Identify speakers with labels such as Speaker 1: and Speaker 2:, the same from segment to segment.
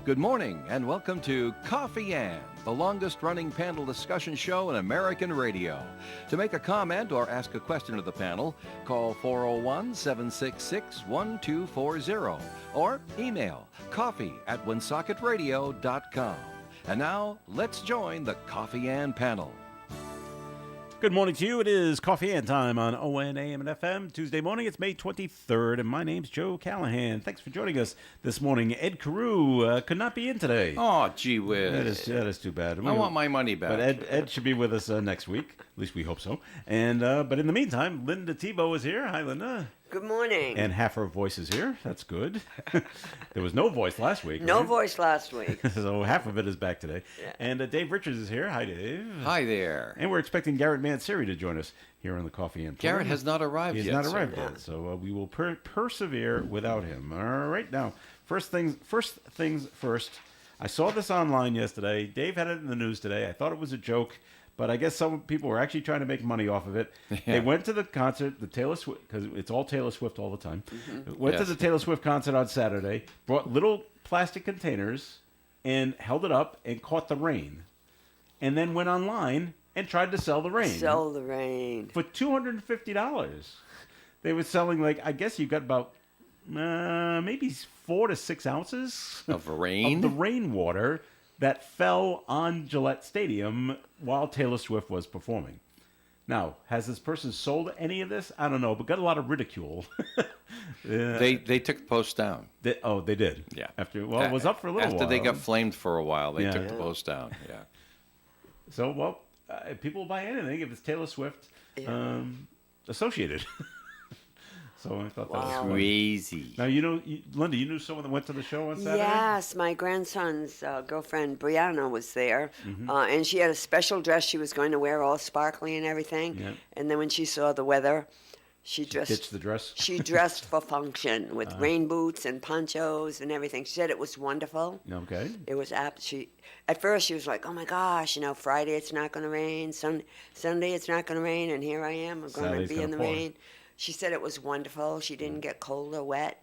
Speaker 1: Good morning and welcome to Coffee Ann, the longest running panel discussion show in American radio. To make a comment or ask a question of the panel, call 401-766-1240 or email coffee@woonsocket.radio.com. And now, let's join the Coffee Ann panel.
Speaker 2: Good morning to you. It is Coffee Ann time on ON, AM, and FM. Tuesday morning, it's May 23rd, and my name's Joe Callahan. Thanks for joining us this morning. Ed Carew could not be in today.
Speaker 1: Oh, gee whiz.
Speaker 2: That is too bad.
Speaker 1: I want my money back.
Speaker 2: But Ed should be with us next week. At least we hope so. And but in the meantime, Linda Tebow is here. Hi, Linda.
Speaker 3: Good morning.
Speaker 2: And half her voice is here. That's good. There was no voice last week.
Speaker 3: No
Speaker 2: right?
Speaker 3: voice last week.
Speaker 2: So half of it is back today.
Speaker 3: Yeah.
Speaker 2: And Dave Richards is here. Hi, Dave.
Speaker 1: Hi there.
Speaker 2: And we're expecting Garrett Manseri to join us here on the Coffee Ann.
Speaker 1: Garrett has not arrived yet.
Speaker 2: He has not arrived
Speaker 1: sir.
Speaker 2: yet, so we will persevere without him. All right, now, first things first. I saw this online yesterday. Dave had it in the news today. I thought it was a joke, but I guess some people were actually trying to make money off of it. Yeah. They went to the concert, the Taylor Swift, because it's all Taylor Swift all the time. Mm-hmm. Went to the Taylor Swift concert on Saturday, brought little plastic containers, and held it up and caught the rain, and then went online and tried to sell the rain.
Speaker 3: Sell the rain.
Speaker 2: For $250. They were selling, like, I guess you got about maybe 4 to 6 ounces
Speaker 1: of rain?
Speaker 2: Of the rainwater that fell on Gillette Stadium while Taylor Swift was performing. Now, has this person sold any of this? I don't know, but got a lot of ridicule.
Speaker 1: They took the post down.
Speaker 2: They did.
Speaker 1: Yeah.
Speaker 2: It was up for a little while.
Speaker 1: After they got flamed for a while, they took the post down. Yeah.
Speaker 2: So, people will buy anything if it's Taylor Swift associated. So I thought that was
Speaker 1: crazy.
Speaker 2: Now, Linda, you knew someone that went to the show on Saturday?
Speaker 3: Yes, my grandson's girlfriend, Brianna, was there. Mm-hmm. And she had a special dress she was going to wear, all sparkly and everything. Yep. And then when she saw the weather, she
Speaker 2: ditched the dress?
Speaker 3: She dressed for function with rain boots and ponchos and everything. She said it was wonderful.
Speaker 2: Okay.
Speaker 3: It was at first she was like, oh my gosh, Friday it's not going to rain, Sunday it's not going to rain, and here I am, I'm going to be in the rain. She said it was wonderful. She didn't get cold or wet.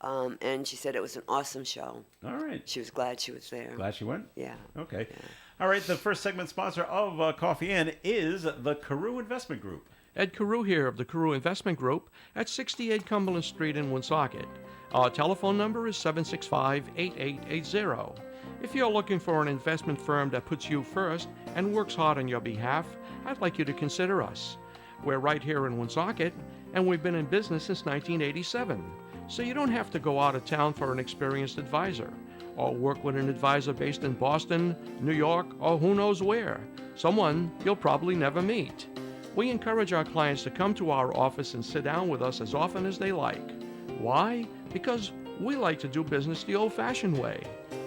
Speaker 3: And she said it was an awesome show.
Speaker 2: All right.
Speaker 3: She was glad she was there.
Speaker 2: Glad she went?
Speaker 3: Yeah.
Speaker 2: Okay.
Speaker 3: Yeah.
Speaker 2: All right. The first segment sponsor of Coffee Ann is the Carew Investment Group.
Speaker 4: Ed Carew here of the Carew Investment Group at 68 Cumberland Street in Woonsocket. Our telephone number is 765-8880. If you're looking for an investment firm that puts you first and works hard on your behalf, I'd like you to consider us. We're right here in Woonsocket, and we've been in business since 1987. So you don't have to go out of town for an experienced advisor, or work with an advisor based in Boston, New York, or who knows where. Someone you'll probably never meet. We encourage our clients to come to our office and sit down with us as often as they like. Why? Because we like to do business the old-fashioned way.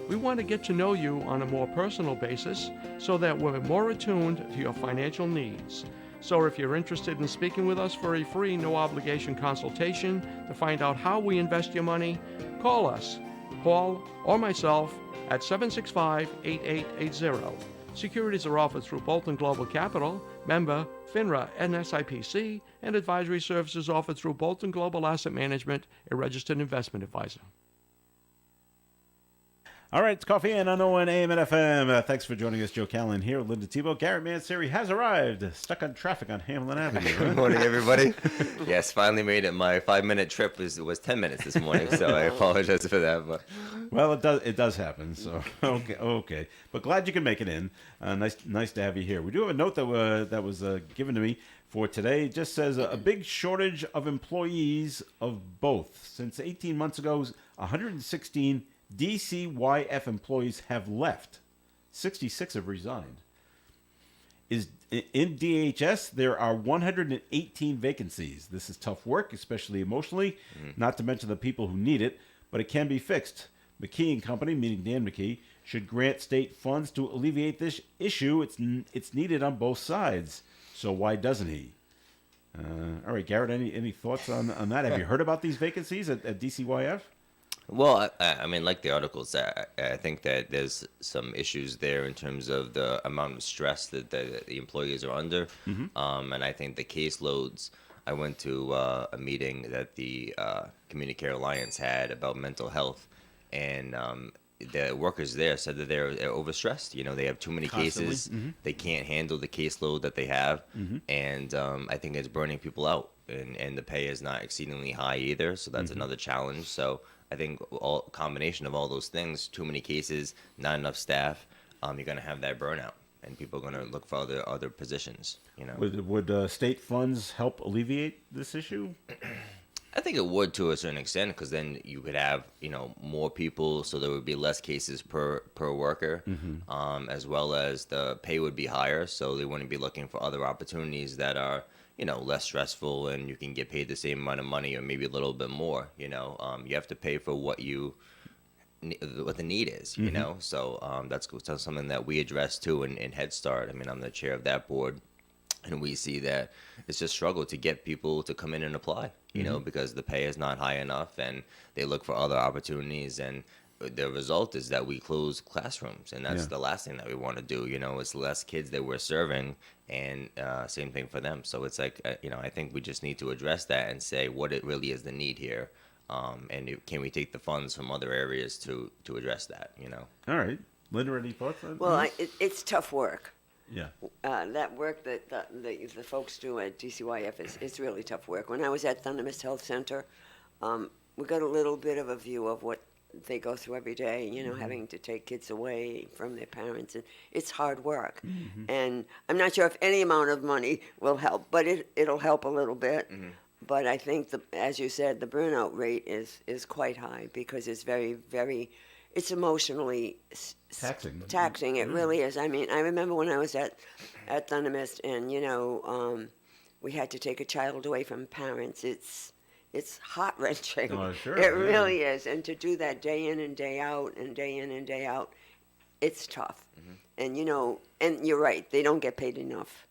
Speaker 4: We want to get to know you on a more personal basis so that we're more attuned to your financial needs. So if you're interested in speaking with us for a free, no-obligation consultation to find out how we invest your money, call us, Paul or myself, at 765-8880. Securities are offered through Bolton Global Capital, member FINRA and SIPC, and advisory services offered through Bolton Global Asset Management, a registered investment advisor.
Speaker 2: All right, it's Coffee Ann on ON, AM, and FM. Thanks for joining us. Joe Callan here with Linda Tebow. Garrett Manseri has arrived, stuck on traffic on Hamlin Avenue.
Speaker 5: Good morning, everybody. Yes, finally made it. My 5-minute trip was 10 minutes this morning, so I apologize for that. But
Speaker 2: well, it does happen. So okay. But glad you can make it in. Nice to have you here. We do have a note that was given to me for today. It just says a big shortage of employees of both. Since 18 months ago, 116 DCYF employees have left. 66 have resigned. In DHS, there are 118 vacancies. This is tough work, especially emotionally, not to mention the people who need it, but it can be fixed. McKee and Company, meaning Dan McKee, should grant state funds to alleviate this issue. It's needed on both sides. So why doesn't he? All right, Garrett, any thoughts on that? Have you heard about these vacancies at DCYF?
Speaker 5: Well, I mean, like the articles, I think that there's some issues there in terms of the amount of stress that the employees are under. And I think the caseloads I went to a meeting that the Community Care Alliance had about mental health, and the workers there said that they're overstressed. You know, they have too many
Speaker 2: Constantly.
Speaker 5: cases. They can't handle the caseload that they have, and I think it's burning people out. And the pay is not exceedingly high either, so that's another challenge. So I think all combination of all those things, too many cases, not enough staff, you're going to have that burnout, and people are going to look for other positions. You know,
Speaker 2: Would state funds help alleviate this issue?
Speaker 5: I think it would to a certain extent, because then you could have, you know, more people, so there would be less cases per worker, as well as the pay would be higher, so they wouldn't be looking for other opportunities that are, you know, less stressful, and you can get paid the same amount of money or maybe a little bit more. You know, you have to pay for what the need is. You know, so that's something that we address too in Head Start. I mean, I'm the chair of that board. And we see that it's just struggle to get people to come in and apply, you know, because the pay is not high enough, and they look for other opportunities. And the result is that we close classrooms, and that's the last thing that we want to do. You know, it's less kids that we're serving, and same thing for them. So it's like, you know, I think we just need to address that and say what it really is the need here, and can we take the funds from other areas to address that? You know.
Speaker 2: All right, Linda, any thoughts on
Speaker 3: Well,
Speaker 2: this?
Speaker 3: it's tough work.
Speaker 2: Yeah.
Speaker 3: That work that the folks do at DCYF is really tough work. When I was at Thunder Mist Health Center, we got a little bit of a view of what they go through every day, you know, having to take kids away from their parents. And it's hard work. And I'm not sure if any amount of money will help, but it'll help a little bit. But I think, as you said, the burnout rate is quite high, because it's very, very... It's emotionally
Speaker 2: Taxing.
Speaker 3: It really is. I mean, I remember when I was at Thunder Mist, and you know, we had to take a child away from parents. It's heart wrenching.
Speaker 2: Oh, sure,
Speaker 3: It
Speaker 2: yeah.
Speaker 3: really is. And to do that day in and day out, it's tough. And you know, and you're right. They don't get paid enough.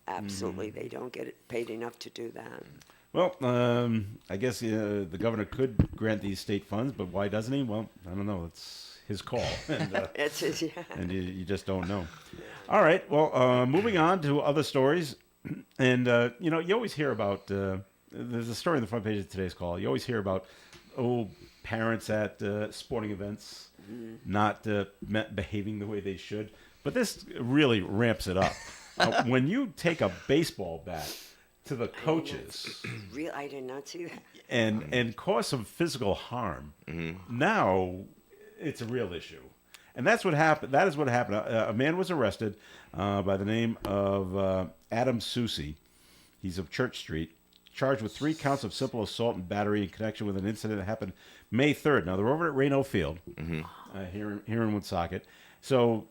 Speaker 3: Absolutely, they don't get paid enough to do that.
Speaker 2: Well, I guess the governor could grant these state funds, but why doesn't he? Well, I don't know. It's his call, and,
Speaker 3: It's his,
Speaker 2: and you just don't know. All right. Well, moving on to other stories, and you know, you always hear about. There's a story on the front page of today's call. You always hear about parents at sporting events not behaving the way they should, but this really ramps it up. When you take a baseball bat to the coaches
Speaker 3: I did not see that.
Speaker 2: and cause some physical harm, now it's a real issue. And that's what happened. That is what happened. A man was arrested by the name of Adam Susi. He's of Church Street, charged with 3 counts of simple assault and battery in connection with an incident that happened May 3rd. Now, they're over at Reno Field here in Woonsocket. So,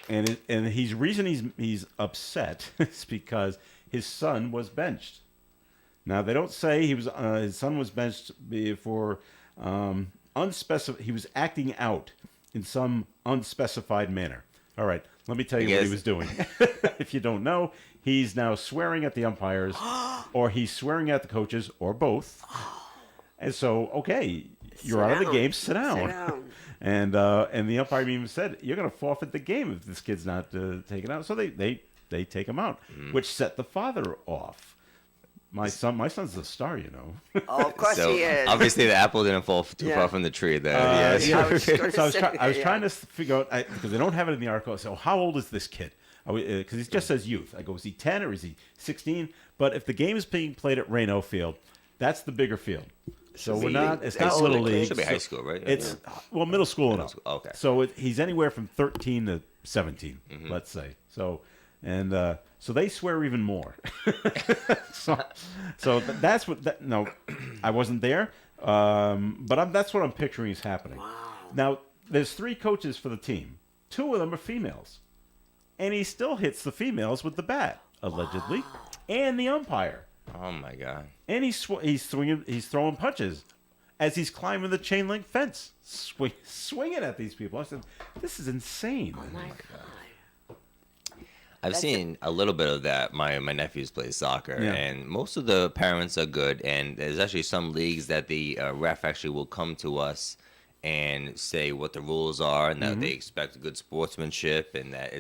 Speaker 2: and he's upset is because his son was benched. Now, they don't say his son was benched for unspecified. He was acting out in some unspecified manner. All right, let me tell you what he was doing. If you don't know, he's now swearing at the umpires, or he's swearing at the coaches, or both. And so, okay, you're out of the game. Sit down.
Speaker 3: Sit down.
Speaker 2: And the umpire even said, "You're going to forfeit the game if this kid's not taken out." So they take him out, which set the father off. My son's the star, you know.
Speaker 3: Oh, of course
Speaker 5: So
Speaker 3: he is.
Speaker 5: obviously the apple didn't fall too far from the tree there. Yes.
Speaker 2: Yeah.
Speaker 3: I was gonna
Speaker 2: So
Speaker 3: say,
Speaker 2: I was
Speaker 3: yeah.
Speaker 2: trying to figure out, because they don't have it in the article. So how old is this kid? Because it just says youth. I go, is he 10 or is he 16? But if the game is being played at Reno Field, that's the bigger field. So we're not. It's not little league.
Speaker 5: It should be high school, right?
Speaker 2: It's well, middle school and up.
Speaker 5: school, okay.
Speaker 2: So he's anywhere from 13 to 17, let's say. So so they swear even more. so that's what. No, I wasn't there, but that's what I'm picturing is happening. Wow. Now there's 3 coaches for the team. 2 of them are females, and he still hits the females with the bat, allegedly, and the umpire.
Speaker 5: Oh my God.
Speaker 2: And he's throwing punches as he's climbing the chain link fence, swinging at these people. I said, "This is insane."
Speaker 3: Oh my God.
Speaker 5: I've seen a little bit of that. My nephews play soccer,
Speaker 2: Yeah.
Speaker 5: and most of the parents are good. And there's actually some leagues that the ref actually will come to us and say what the rules are and that they expect good sportsmanship and that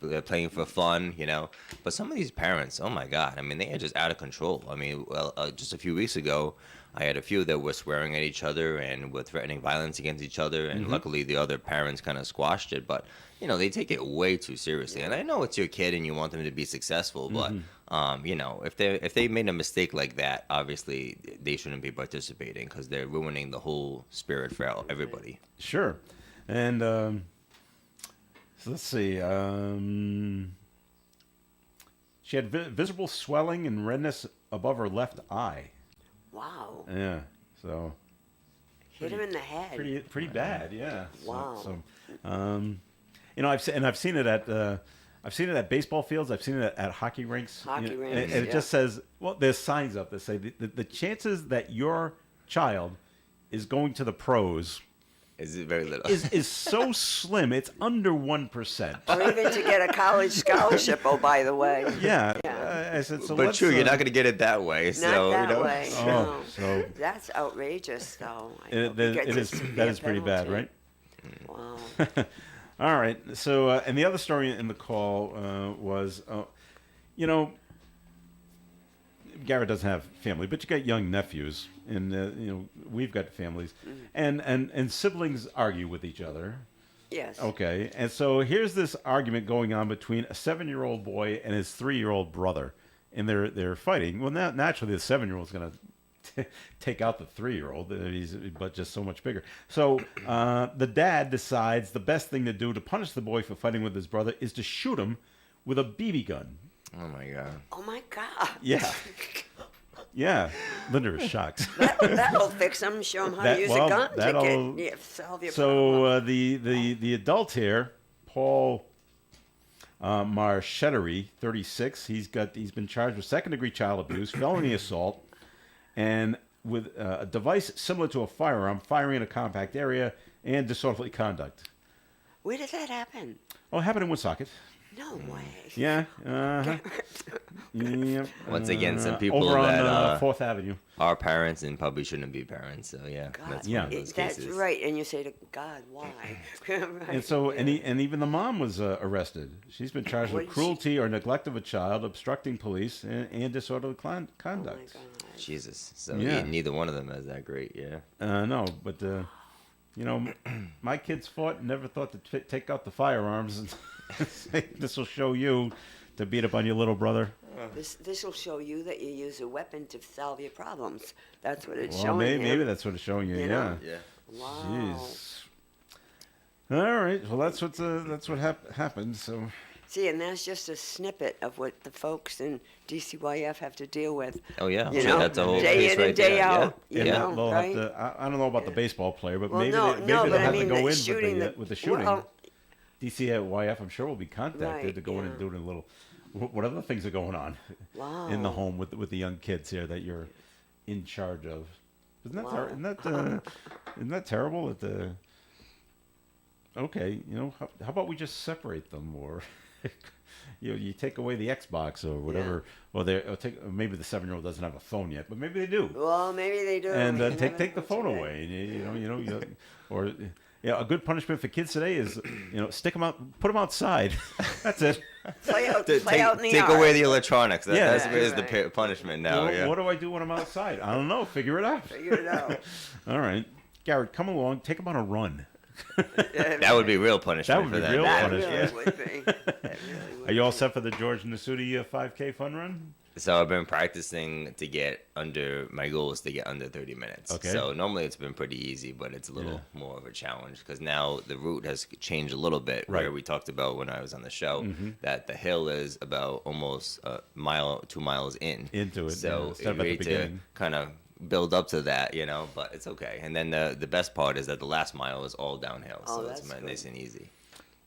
Speaker 5: they're playing for fun, you know. But some of these parents, oh my God, I mean, they are just out of control. I mean, just a few weeks ago, I had a few that were swearing at each other and were threatening violence against each other, and luckily the other parents kind of squashed it. But you know, they take it way too seriously. And I know it's your kid and you want them to be successful, but you know, if they made a mistake like that, obviously they shouldn't be participating because they're ruining the whole spirit for everybody.
Speaker 2: Sure. And so let's see. She had visible swelling and redness above her left eye.
Speaker 3: Wow.
Speaker 2: Yeah. So
Speaker 3: Hit him in the head.
Speaker 2: pretty bad. Yeah.
Speaker 3: Wow.
Speaker 2: You know, I've seen it at baseball fields. I've seen it at hockey rinks.
Speaker 3: Hockey
Speaker 2: and
Speaker 3: rinks,
Speaker 2: it
Speaker 3: yeah.
Speaker 2: just says, well, there's signs up that say the chances that your child is going to the pros
Speaker 5: Is it very little?
Speaker 2: is so slim. It's under 1%.
Speaker 3: Or even to get a college scholarship, oh, by the way.
Speaker 2: Yeah.
Speaker 3: Yeah.
Speaker 2: I said, so
Speaker 5: But
Speaker 2: let's,
Speaker 5: true, you're not going to get it that way.
Speaker 3: Not
Speaker 5: So
Speaker 3: that
Speaker 5: you know.
Speaker 3: way.
Speaker 2: Oh,
Speaker 3: No.
Speaker 2: so
Speaker 3: That's outrageous, though. I
Speaker 2: it,
Speaker 3: hope he gets
Speaker 2: it
Speaker 3: a
Speaker 2: is
Speaker 3: severe
Speaker 2: that is pretty bad,
Speaker 3: penalty.
Speaker 2: right?
Speaker 3: Wow.
Speaker 2: All right. So, and the other story in the call was, you know, Garrett doesn't have family, but you got young nephews, and you know, we've got families, and siblings argue with each other.
Speaker 3: Yes.
Speaker 2: Okay, and so here's this argument going on between a 7-year-old boy and his 3-year-old brother, and they're fighting. Well, naturally, the 7-year-old's going to take out the 3-year-old, but just so much bigger. So the dad decides the best thing to do to punish the boy for fighting with his brother is to shoot him with a BB gun.
Speaker 5: Oh my God.
Speaker 3: Oh, my God.
Speaker 2: Yeah. Yeah, Linda is shocked.
Speaker 3: That'll fix him. Show him how to use a gun to solve your
Speaker 2: So
Speaker 3: problem.
Speaker 2: the adult here, Paul Marchettery, 36, he's been charged with second-degree child abuse, felony assault, and with a device similar to a firearm, firing in a compact area, and disorderly conduct.
Speaker 3: Where did that happen?
Speaker 2: Oh, it happened in Woonsocket.
Speaker 3: No way.
Speaker 2: Yeah. Yep.
Speaker 5: Once again, some people
Speaker 2: over
Speaker 5: that
Speaker 2: on 4th Avenue.
Speaker 5: are parents and probably shouldn't be parents. So yeah,
Speaker 3: God,
Speaker 5: that's
Speaker 2: Yeah.
Speaker 5: one of those
Speaker 3: That's
Speaker 5: cases.
Speaker 3: right. And you say to God, why? Right.
Speaker 2: And so, and even the mom was arrested. She's been charged
Speaker 3: What
Speaker 2: with
Speaker 3: did
Speaker 2: cruelty or neglect of a child, obstructing police, and disorderly
Speaker 3: Oh, my
Speaker 2: conduct.
Speaker 3: God.
Speaker 5: Jesus. So
Speaker 2: Yeah.
Speaker 5: neither one of them is that great. Yeah.
Speaker 2: No, but you know, my kids never thought to take out the firearms and say, "This will show you to beat up on your little brother."
Speaker 3: This will show you that you use a weapon to solve your problems. That's what it's
Speaker 2: Well,
Speaker 3: showing
Speaker 2: maybe
Speaker 3: you.
Speaker 2: that's what it's showing you.
Speaker 3: You
Speaker 2: Yeah.
Speaker 3: know?
Speaker 5: Yeah.
Speaker 3: Wow.
Speaker 2: Jeez. All right. Well, that's what happened. So.
Speaker 3: See, and that's just a snippet of what the folks in DCYF have to deal with.
Speaker 5: Oh yeah.
Speaker 3: You
Speaker 5: Sure,
Speaker 3: know,
Speaker 5: that's a whole
Speaker 3: day
Speaker 5: case
Speaker 3: in
Speaker 5: right
Speaker 3: and day
Speaker 5: there.
Speaker 3: out.
Speaker 5: Yeah.
Speaker 3: You
Speaker 2: And
Speaker 3: know,
Speaker 2: they'll
Speaker 3: right?
Speaker 2: have to, I don't know about the baseball player, but
Speaker 3: Well,
Speaker 2: maybe
Speaker 3: no,
Speaker 2: maybe
Speaker 3: no,
Speaker 2: they'll
Speaker 3: but I
Speaker 2: have
Speaker 3: mean,
Speaker 2: to go
Speaker 3: the
Speaker 2: in
Speaker 3: shooting,
Speaker 2: with the shooting.
Speaker 3: well,
Speaker 2: DCYF, I'm sure, will be contacted
Speaker 3: Right,
Speaker 2: to go in and
Speaker 3: yeah.
Speaker 2: do a little, what other things are going on
Speaker 3: wow.
Speaker 2: in the home with the young kids here that you're in charge of. Isn't that
Speaker 3: Wow.
Speaker 2: isn't that terrible? Okay, you know, how about we just separate them, or you know, you take away the Xbox or whatever. Well, maybe the 7-year-old doesn't have a phone yet, but maybe they do.
Speaker 3: Well, maybe they do.
Speaker 2: And
Speaker 3: You
Speaker 2: take
Speaker 3: never
Speaker 2: the
Speaker 3: know
Speaker 2: phone
Speaker 3: today.
Speaker 2: away, and or yeah, a good punishment for kids today is stick them out, put them outside. That's it.
Speaker 3: Play out,
Speaker 5: Take
Speaker 3: play out in the
Speaker 5: take
Speaker 3: yard.
Speaker 5: away the electronics.
Speaker 2: Yeah.
Speaker 5: That's where's the
Speaker 3: Right.
Speaker 5: punishment now.
Speaker 2: Well,
Speaker 5: Yeah.
Speaker 2: what do I do when I'm outside? I don't know. Figure it out.
Speaker 3: Figure it out.
Speaker 2: All right, Garrett, come along. Take them on a run.
Speaker 5: That would be real punishment
Speaker 2: That would
Speaker 5: for
Speaker 2: be
Speaker 5: that.
Speaker 2: real
Speaker 3: That
Speaker 2: punishment.
Speaker 3: really would be. That really would
Speaker 2: Are you all
Speaker 3: be.
Speaker 2: set for the George Nasuti 5K fun run?
Speaker 5: So I've been practicing to get my goal is to get under 30 minutes.
Speaker 2: Okay.
Speaker 5: So normally it's been pretty easy, but it's a little more of a challenge because now the route has changed a little bit.
Speaker 2: Right.
Speaker 5: Where we talked about when I was on the show that the hill is about almost a mile, 2 miles
Speaker 2: Into it, yeah,
Speaker 5: So
Speaker 2: instead of at the
Speaker 5: ready to
Speaker 2: beginning.
Speaker 5: kind of build up to that, but it's okay. And then the best part is that the last mile is all downhill,
Speaker 3: Oh,
Speaker 5: so it's
Speaker 3: that's
Speaker 5: nice and easy.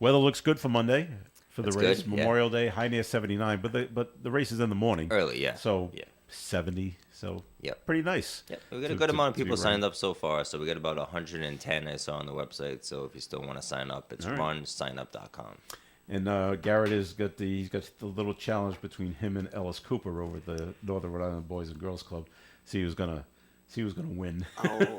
Speaker 2: Weather looks good for Monday for the
Speaker 5: That's
Speaker 2: race.
Speaker 5: good, yeah.
Speaker 2: Memorial Day, high near 79, but the race is in the morning.
Speaker 5: Early, yeah.
Speaker 2: So
Speaker 5: yeah.
Speaker 2: 70. So
Speaker 5: Yep.
Speaker 2: pretty nice.
Speaker 5: Yep, we got
Speaker 2: to-
Speaker 5: a good
Speaker 2: to-
Speaker 5: amount of
Speaker 2: to be
Speaker 5: people
Speaker 2: running.
Speaker 5: signed up so far. So we got about 110 I saw on the website. So if you still want to sign up, it's
Speaker 2: All right.
Speaker 5: runsignup.com.
Speaker 2: And Garrett he's got the little challenge between him and Ellis Cooper over at the Northern Rhode Island Boys and Girls Club. See who's gonna see who's going to win.
Speaker 3: Oh,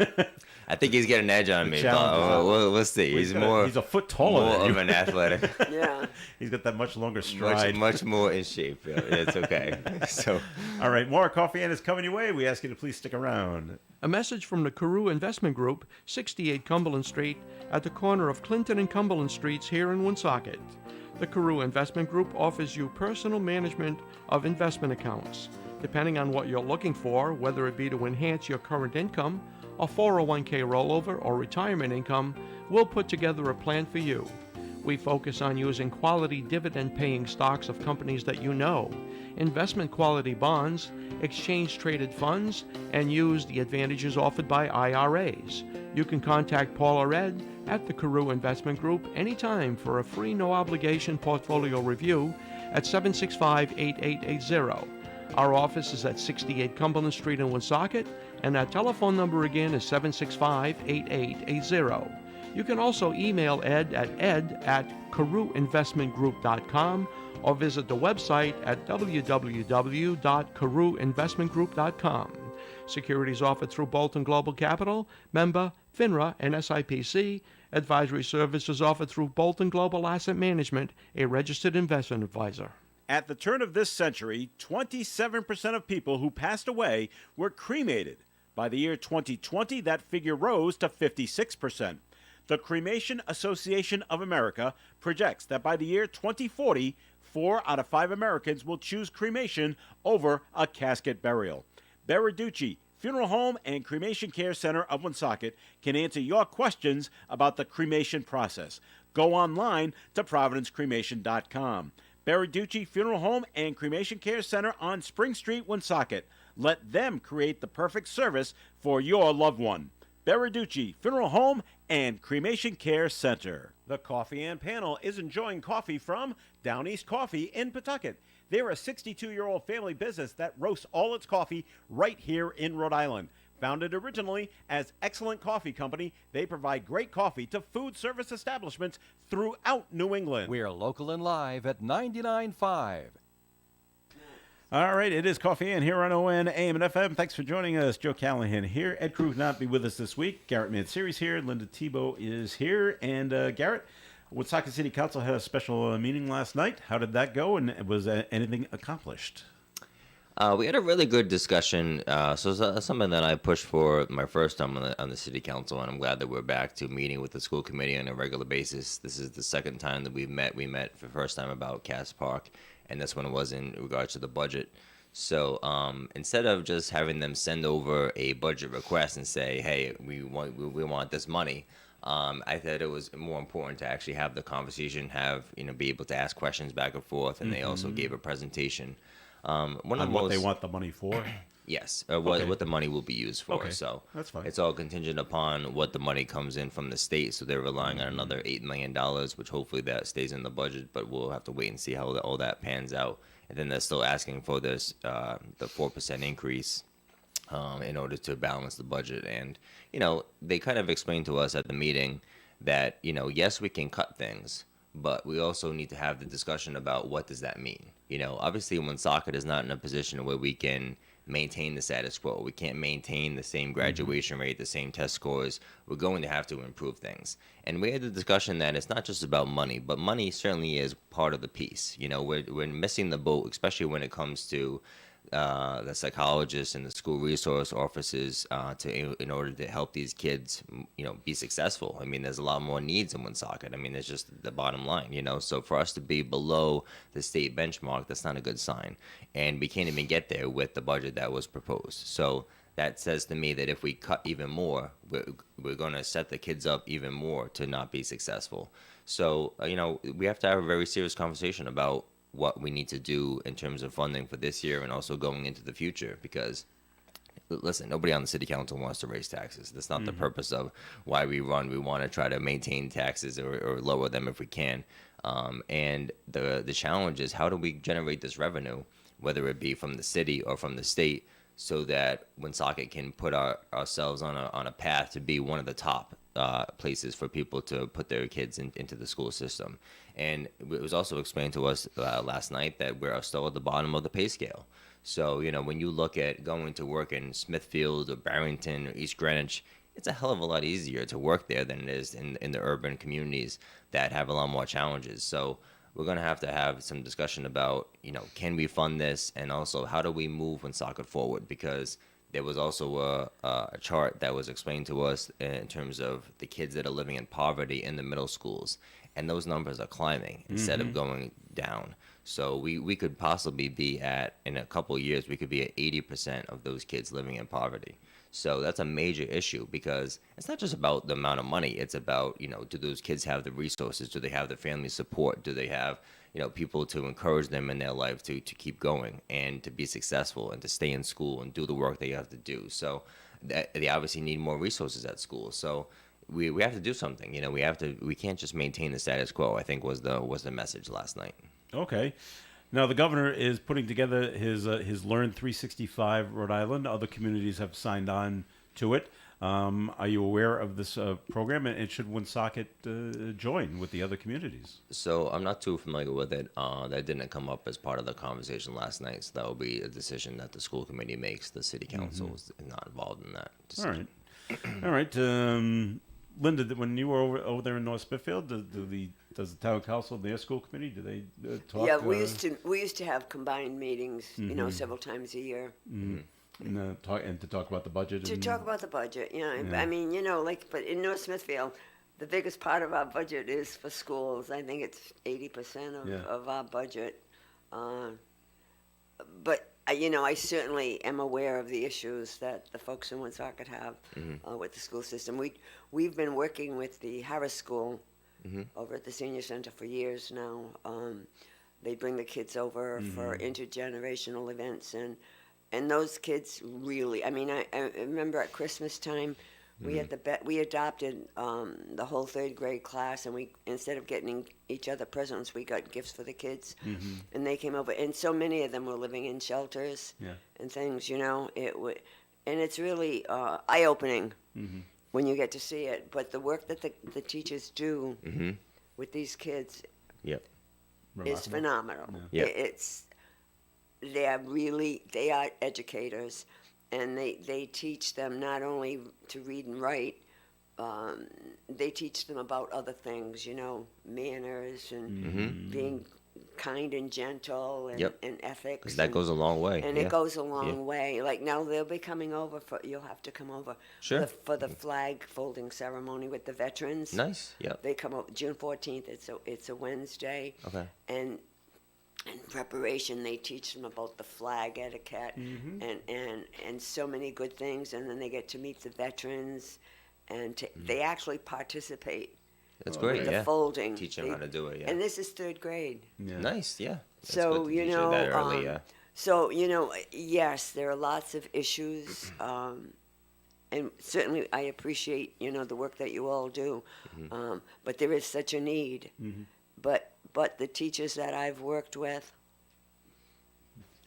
Speaker 5: I think he's getting an edge on me. But,
Speaker 2: challenge
Speaker 5: we'll see. He's
Speaker 2: He's a foot taller
Speaker 5: more
Speaker 2: than
Speaker 5: of
Speaker 2: you.
Speaker 5: an athletic.
Speaker 3: yeah.
Speaker 2: He's got that much longer stride.
Speaker 5: much more in shape. Yeah, it's okay. So,
Speaker 2: All right, more Coffee and is coming your way. We ask you to please stick around.
Speaker 4: A message from the Carew Investment Group, 68 Cumberland Street, at the corner of Clinton and Cumberland Streets here in Woonsocket. The Carew Investment Group offers you personal management of investment accounts. Depending on what you're looking for, whether it be to enhance your current income, a 401k rollover, or retirement income, we'll put together a plan for you. We focus on using quality dividend-paying stocks of companies that you know, investment quality bonds, exchange-traded funds, and use the advantages offered by IRAs. You can contact Paul or Ed at the Carew Investment Group anytime for a free no-obligation portfolio review at 765-8880. Our office is at 68 Cumberland Street in Woonsocket, and our telephone number again is 765-8880. You can also email Ed at ed@carewinvestmentgroup.com or visit the website at www.carewinvestmentgroup.com. Securities offered through Bolton Global Capital, member FINRA and SIPC. Advisory services offered through Bolton Global Asset Management, a registered investment advisor.
Speaker 2: At the turn of this century, 27% of people who passed away were cremated. By the year 2020, that figure rose to 56%. The Cremation Association of America projects that by the year 2040, 4 out of 5 Americans will choose cremation over a casket burial. Berarducci Funeral Home and Cremation Care Center of Woonsocket can answer your questions about the cremation process. Go online to providencecremation.com. Berarducci Funeral Home and Cremation Care Center on Spring Street, Woonsocket. Let them create the perfect service for your loved one. Berarducci Funeral Home and Cremation Care Center. The Coffee and Panel is enjoying coffee from Down East Coffee in Pawtucket. They're a 62-year-old family business that roasts all its coffee right here in Rhode Island. Founded originally as Excellent Coffee Company, they provide great coffee to food service establishments throughout New England.
Speaker 1: We're local and live at 99.5.
Speaker 2: All right, it is Coffee and here on ON, AM and FM. Thanks for joining us. Joe Callahan here. Ed Crew cannot be with us this week. Garrett Manseries here. Linda Tebow is here. And Garrett, Woonsocket City Council had a special meeting last night. How did that go, and was anything accomplished?
Speaker 5: We had a really good discussion. So it's something that I pushed for my first time on the city council, and I'm glad that we're back to meeting with the school committee on a regular basis. This is the second time that we've met. We met for the first time about Cass Park, and this one was in regards to the budget. So instead of just having them send over a budget request and say, "Hey, we want this money," I thought it was more important to actually have the conversation, be able to ask questions back and forth, and they also gave a presentation.
Speaker 2: What they want the money for?
Speaker 5: Yes,
Speaker 2: Okay.
Speaker 5: what the money will be used for.
Speaker 2: Okay,
Speaker 5: So
Speaker 2: that's fine.
Speaker 5: It's all contingent upon what the money comes in from the state. So they're relying on another $8 million, which hopefully that stays in the budget. But we'll have to wait and see how all that pans out. And then they're still asking for this the 4% increase in order to balance the budget. And they kind of explained to us at the meeting that yes, we can cut things, but we also need to have the discussion about what does that mean. Obviously, Woonsocket is not in a position where we can maintain the status quo. We can't maintain the same graduation rate, the same test scores. We're going to have to improve things. And we had the discussion that it's not just about money, but money certainly is part of the piece. We're missing the boat, especially when it comes to the psychologists and the school resource officers in order to help these kids, be successful. I mean, there's a lot more needs in Woonsocket. I mean, it's just the bottom line, So for us to be below the state benchmark, that's not a good sign. And we can't even get there with the budget that was proposed. So that says to me that if we cut even more, we're going to set the kids up even more to not be successful. So, we have to have a very serious conversation about what we need to do in terms of funding for this year and also going into the future, because listen, nobody on the city council wants to raise taxes. That's not the purpose of why we run. We want to try to maintain taxes or lower them if we can. And the challenge is, how do we generate this revenue, whether it be from the city or from the state, so that Woonsocket can put ourselves on a path to be one of the top places for people to put their kids into the school system. And it was also explained to us last night that we're still at the bottom of the pay scale. So, when you look at going to work in Smithfield or Barrington or East Greenwich, it's a hell of a lot easier to work there than it is in the urban communities that have a lot more challenges. So we're going to have some discussion about, can we fund this? And also, how do we move Woonsocket forward? Because there was also a chart that was explained to us in terms of the kids that are living in poverty in the middle schools. And those numbers are climbing instead of going down. So we could possibly be in a couple of years, we could be at 80% of those kids living in poverty. So that's a major issue because it's not just about the amount of money. It's about, do those kids have the resources? Do they have the family support? Do they have, people to encourage them in their life to keep going and to be successful and to stay in school and do the work they have to do? So they obviously need more resources at school. So we have to do something. We can't just maintain the status quo, I think was the message last night.
Speaker 2: Okay. Now, the governor is putting together his Learn 365 Rhode Island. Other communities have signed on to it. Are you aware of this program? And should Woonsocket join with the other communities?
Speaker 5: So I'm not too familiar with it. That didn't come up as part of the conversation last night. So that will be a decision that the school committee makes. The city council is not involved in that decision.
Speaker 2: All right. Linda, when you were over there in North Smithfield, does the town council and their school committee, do they talk?
Speaker 3: Yeah, we used to have combined meetings, several times a year.
Speaker 2: And to talk about the budget.
Speaker 3: To talk about the budget, I mean, but in North Smithfield, the biggest part of our budget is for schools. I think it's 80% of our budget. But I certainly am aware of the issues that the folks in Woonsocket have with the school system. We've been working with the Harris School over at the Senior Center for years now. They bring the kids over for intergenerational events, and those kids really. I mean, I remember at Christmas time. We adopted the whole third grade class, and we instead of getting each other presents, we got gifts for the kids, and they came over, and so many of them were living in shelters and things. And it's really eye-opening when you get to see it. But the work that the teachers do with these kids is phenomenal.
Speaker 5: Yeah.
Speaker 3: They are educators. And they teach them not only to read and write, they teach them about other things, manners and being kind and gentle and ethics.
Speaker 5: 'Cause that goes a long way.
Speaker 3: And it goes a long way. Like now they'll be coming over you'll have to come over for the flag folding ceremony with the veterans.
Speaker 5: Nice. Yeah.
Speaker 3: They come over June 14th. It's a Wednesday.
Speaker 5: Okay.
Speaker 3: And in preparation, they teach them about the flag etiquette and so many good things. And then they get to meet the veterans, and they actually participate.
Speaker 5: That's great.
Speaker 3: With the folding.
Speaker 5: Teach them how to do it. Yeah.
Speaker 3: And this is third grade.
Speaker 2: Yeah.
Speaker 5: Nice. Yeah. That's
Speaker 3: So
Speaker 5: good to teach you that early,
Speaker 3: So yes, there are lots of issues, and certainly I appreciate the work that you all do, but there is such a need. But the teachers that I've worked with,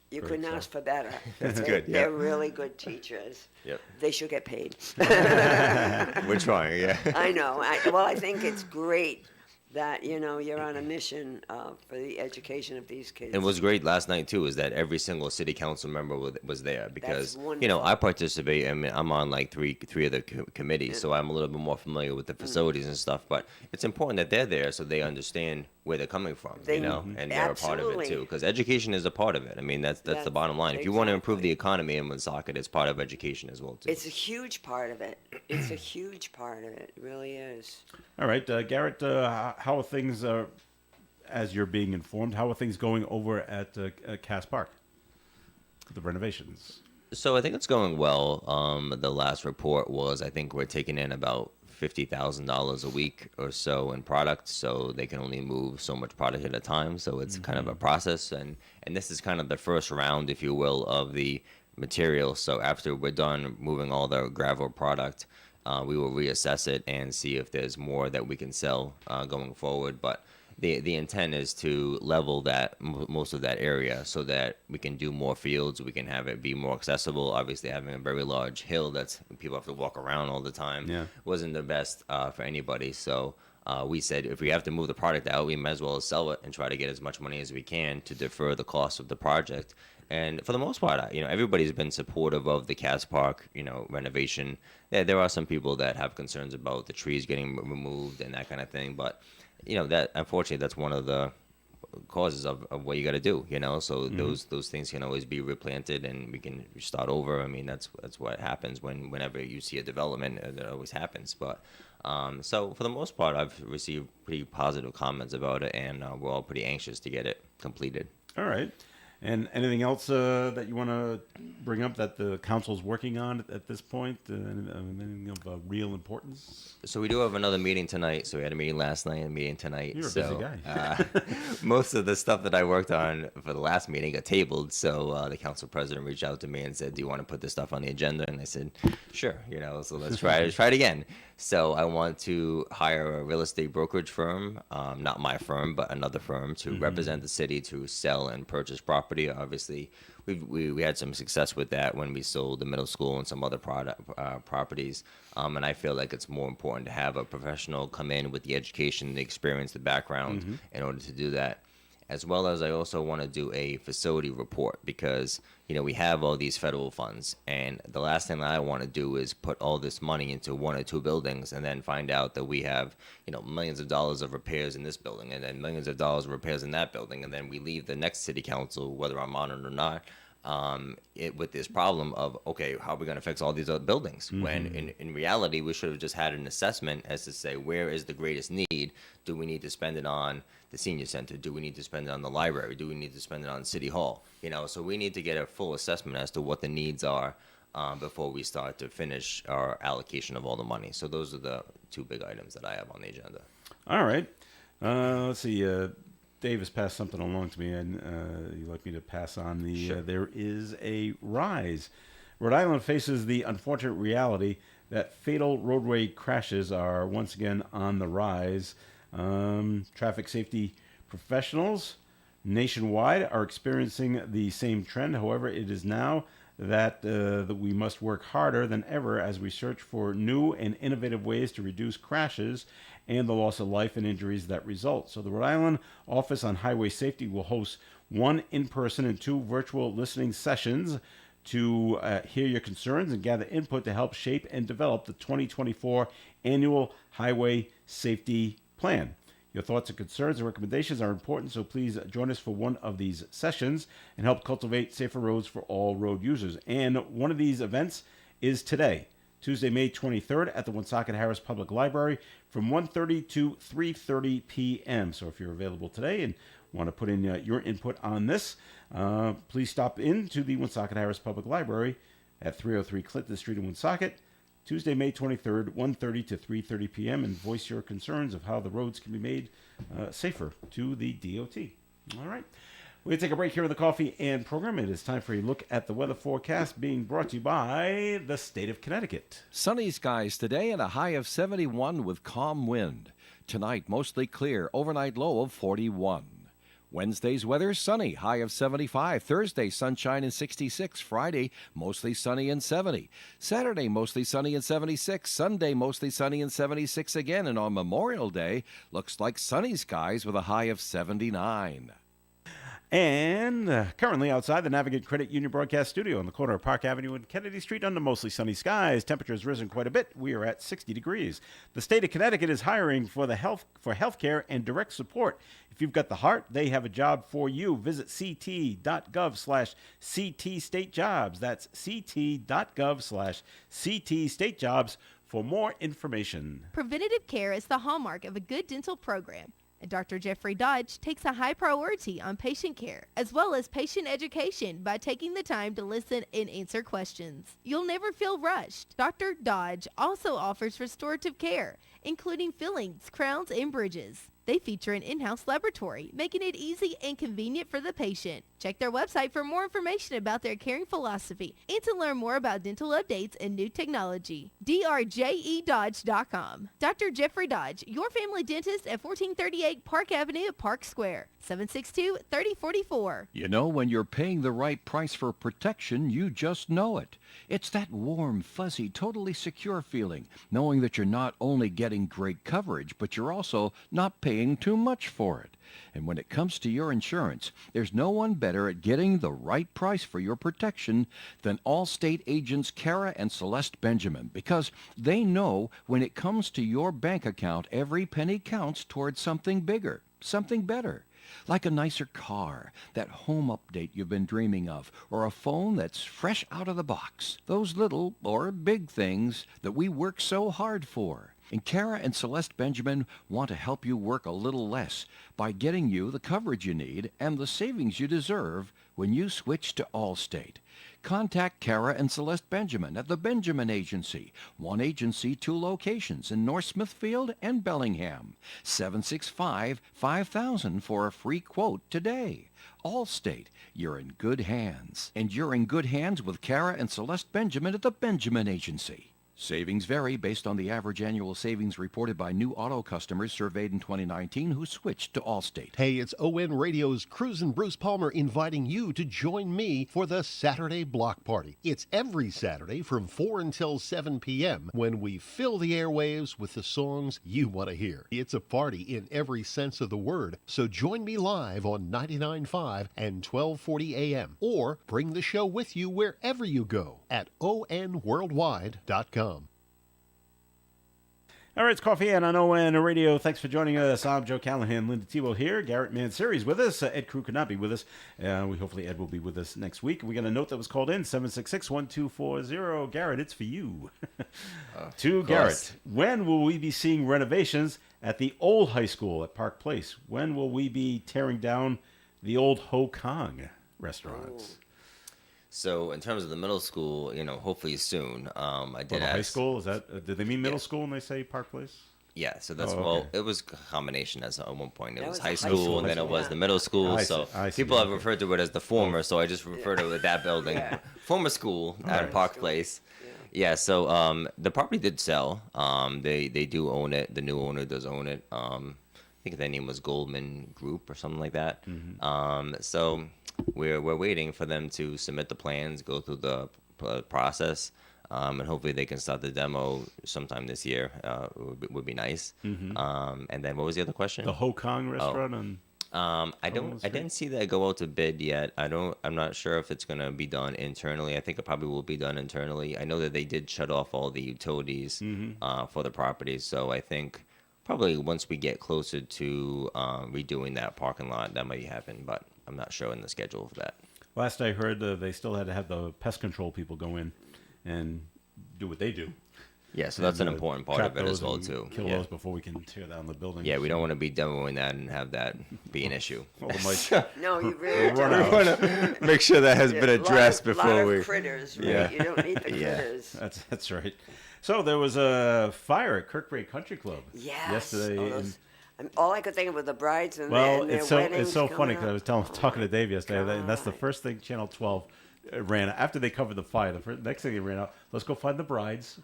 Speaker 3: you
Speaker 2: Great
Speaker 3: couldn't
Speaker 2: stuff.
Speaker 3: ask for better.
Speaker 5: That's good, yeah.
Speaker 3: They're really good teachers.
Speaker 5: Yep.
Speaker 3: They should get paid.
Speaker 5: We're trying. Yeah.
Speaker 3: I know. I think it's great that you're on a mission for the education of these kids.
Speaker 5: And what's great last night too is that every single city council member was there because
Speaker 3: wonderful.
Speaker 5: I participate. I mean, I'm on like three of the committees, so I'm a little bit more familiar with the facilities and stuff. But it's important that they're there so they understand where they're coming from, and they're a part of it too. Because education is a part of it. I mean, that's the bottom line. If you want to improve the economy in Woonsocket, it's part of education as well too.
Speaker 3: It's a huge part of it. It's a huge part of it. It really is.
Speaker 2: All right, Garrett, how are things, as you're being informed, how are things going over at Cass Park, the renovations?
Speaker 5: So I think it's going well. The last report was I think we're taking in about $50,000 a week or so in product, so they can only move so much product at a time. So it's kind of a process, and this is kind of the first round, if you will, of the material. So after we're done moving all the gravel product, we will reassess it and see if there's more that we can sell going forward. But the intent is to level that most of that area so that we can do more fields. We can have it be more accessible. Obviously, having a very large hill that's people have to walk around all the time wasn't the best for anybody. So we said if we have to move the product out, we might as well sell it and try to get as much money as we can to defer the cost of the project. And for the most part, everybody's been supportive of the Cats Park, renovation. There are some people that have concerns about the trees getting removed and that kind of thing, but that unfortunately that's one of the causes of what you got to do. So those things can always be replanted and we can start over. I mean, that's what happens whenever you see a development. That always happens, but. So for the most part, I've received pretty positive comments about it, and we're all pretty anxious to get it completed.
Speaker 2: All right. And anything else that you want to bring up that the council's working on at this point? Anything of real importance?
Speaker 5: So we do have another meeting tonight. So we had a meeting last night and a meeting tonight.
Speaker 2: You're a busy guy.
Speaker 5: Most of the stuff that I worked on for the last meeting got tabled. So the council president reached out to me and said, "Do you want to put this stuff on the agenda?" And I said, "Sure." So let's try it again. So I want to hire a real estate brokerage firm, not my firm, but another firm to represent the city to sell and purchase property. Obviously, we had some success with that when we sold the middle school and some other properties. And I feel like it's more important to have a professional come in with the education, the experience, the background in order to do that. As well as I also want to do a facility report because, we have all these federal funds. And the last thing that I want to do is put all this money into one or two buildings and then find out that we have, millions of dollars of repairs in this building and then millions of dollars of repairs in that building. And then we leave the next city council, whether I'm on it or not, with this problem of, okay, how are we going to fix all these other buildings? When in reality, we should have just had an assessment as to say, where is the greatest need? Do we need to spend it on the senior center? Do we need to spend it on the library? Do we need to spend it on City Hall? So we need to get a full assessment as to what the needs are before we start to finish our allocation of all the money. So those are the two big items that I have on the agenda.
Speaker 2: All right. Let's see. Dave has passed something along to me, and you'd like me to pass on the.
Speaker 5: Sure.
Speaker 2: There is a rise. Rhode Island faces the unfortunate reality that fatal roadway crashes are once again on the rise. Traffic safety professionals nationwide are experiencing the same trend. However, it is now that we must work harder than ever as we search for new and innovative ways to reduce crashes and the loss of life and injuries that result. So the Rhode Island Office on Highway Safety will host 1 in-person and 2 virtual listening sessions to hear your concerns and gather input to help shape and develop the 2024 Annual Highway Safety Plan. Your thoughts and concerns and recommendations are important, so please join us for one of these sessions and help cultivate safer roads for all road users. And one of these events is today, Tuesday, May 23rd at the Woonsocket Harris Public Library from 1:30 to 3:30 p.m. So if you're available today and want to put in your input on this, please stop in to the Woonsocket Harris Public Library at 303 Clinton Street in Woonsocket, Tuesday, May 23rd, 1:30 to 3:30 p.m. and voice your concerns of how the roads can be made safer to the DOT. All right. We're going to take a break here in the Coffee and program. It is time for a look at the weather forecast being brought to you by the state of Connecticut.
Speaker 1: Sunny skies today and a high of 71 with calm wind. Tonight, mostly clear, overnight low of 41. Wednesday's weather, sunny, high of 75. Thursday, sunshine and 66. Friday, mostly sunny and 70. Saturday, mostly sunny and 76. Sunday, mostly sunny and 76 again. And on Memorial Day, looks like sunny skies with a high of 79.
Speaker 2: And currently outside the Navigate Credit Union Broadcast Studio on the corner of Park Avenue and Kennedy Street under mostly sunny skies. Temperature has risen quite a bit. We are at 60 degrees. The state of Connecticut is hiring for healthcare and direct support. If you've got the heart, they have a job for you. Visit ct.gov/CT State Jobs. That's ct.gov/CT State Jobs for more information.
Speaker 6: Preventative care is the hallmark of a good dental program. And Dr. Jeffrey Dodge takes a high priority on patient care as well as patient education by taking the time to listen and answer questions. You'll never feel rushed. Dr. Dodge also offers restorative care, including fillings, crowns, and bridges. They feature an in-house laboratory, making it easy and convenient for the patient. Check their website for more information about their caring philosophy and to learn more about dental updates and new technology. drjedodge.com. Dr. Jeffrey Dodge, your family dentist at 1438 Park Avenue, Park Square, 762-3044.
Speaker 1: You know, when you're paying the right price for protection, you just know it. It's that warm, fuzzy, totally secure feeling, knowing that you're not only getting great coverage, but you're also not paying too much for it. And when it comes to your insurance, there's no one better at getting the right price for your protection than Allstate agents Kara and Celeste Benjamin, because they know when it comes to your bank account, every penny counts towards something bigger, something better. Like a nicer car, that home update you've been dreaming of, or a phone that's fresh out of the box. Those little or big things that we work so hard for. And Kara and Celeste Benjamin want to help you work a little less by getting you the coverage you need and the savings you deserve when you switch to Allstate. Contact Kara and Celeste Benjamin at the Benjamin Agency. One agency, 2 locations in North Smithfield and Bellingham. 765-5000 for a free quote today. Allstate, you're in good hands. And you're in good hands with Kara and Celeste Benjamin at the Benjamin Agency. Savings vary based on the average annual savings reported by new auto customers surveyed in 2019 who switched to Allstate.
Speaker 7: Hey, it's ON Radio's Cruz and Bruce Palmer inviting you to join me for the Saturday Block Party. It's every Saturday from 4 until 7 p.m. when we fill the airwaves with the songs you want to hear. It's a party in every sense of the word, so join me live on 99.5 and 1240 a.m. or bring the show with you wherever you go at onworldwide.com.
Speaker 2: All right, it's Coffee and on ON Radio. Thanks for joining us. I'm Joe Callahan, Linda Tebow here. Garrett Manseri's with us. Ed Crew could not be with us. Hopefully Ed will be with us next week. We got a note that was called in, 766-1240. Garrett, it's for you. To Garrett, when will we be seeing renovations at the old high school at Park Place? When will we be tearing down the old Ho Kong restaurants?
Speaker 5: So in terms of the middle school, hopefully soon. I did
Speaker 2: the
Speaker 5: ask.
Speaker 2: high school, is that? Did they mean middle school when they say Park Place?
Speaker 5: Yeah, so that's
Speaker 2: okay.
Speaker 5: it was a combination at one point. It
Speaker 3: That
Speaker 5: was
Speaker 3: was
Speaker 5: high
Speaker 3: high
Speaker 5: school,
Speaker 3: school,
Speaker 5: and then it was
Speaker 3: yeah.
Speaker 5: the middle school.
Speaker 2: I
Speaker 5: So
Speaker 2: see,
Speaker 5: people have
Speaker 2: okay.
Speaker 5: referred to it as the former, so I just refer to it that building, former school at
Speaker 2: right.
Speaker 5: Park Place. Yeah, so the property did sell. They do own it. The new owner does own it. I think their name was Goldman Group or something like that. So we're waiting for them to submit the plans, go through the process, and hopefully they can start the demo sometime this year. Would be nice. And then what was the other question?
Speaker 2: The Ho Kong restaurant on
Speaker 5: I didn't see that go out to bid yet. I'm not sure if it's gonna be done internally. I think it probably will be done internally. I know that they did shut off all the utilities for the property, so I think probably once we get closer to redoing that parking lot, that might happen. But I'm not sure in the schedule for that.
Speaker 2: Last I heard, they still had to have the pest control people go in and do what they do.
Speaker 5: Yeah, so that's an
Speaker 2: And,
Speaker 5: important part
Speaker 2: trap
Speaker 5: of it as
Speaker 2: those
Speaker 5: well
Speaker 2: and
Speaker 5: too.
Speaker 2: Kill
Speaker 5: Yeah.
Speaker 2: those before we can tear down the building.
Speaker 5: Yeah, we don't want to be demoing that and have that be an issue.
Speaker 2: All the mice
Speaker 3: No, you really
Speaker 2: run
Speaker 3: don't.
Speaker 2: out.
Speaker 5: Make sure that has
Speaker 3: Yeah,
Speaker 5: been addressed
Speaker 3: lot
Speaker 5: before
Speaker 3: of
Speaker 5: we.
Speaker 3: critters, right?
Speaker 5: Yeah.
Speaker 3: You don't need the
Speaker 5: Yeah.
Speaker 3: critters.
Speaker 2: That's right. So there was a fire at Kirkbrake Country Club
Speaker 3: Yes.
Speaker 2: yesterday.
Speaker 3: All, those, all I could think of was the brides and,
Speaker 2: Well,
Speaker 3: and their
Speaker 2: it's so
Speaker 3: weddings
Speaker 2: funny
Speaker 3: coming
Speaker 2: because I
Speaker 3: up.
Speaker 2: was talking to Dave yesterday, and that's the
Speaker 3: God.
Speaker 2: first thing Channel 12 ran after they covered the fire. Next thing they ran out, let's go find the brides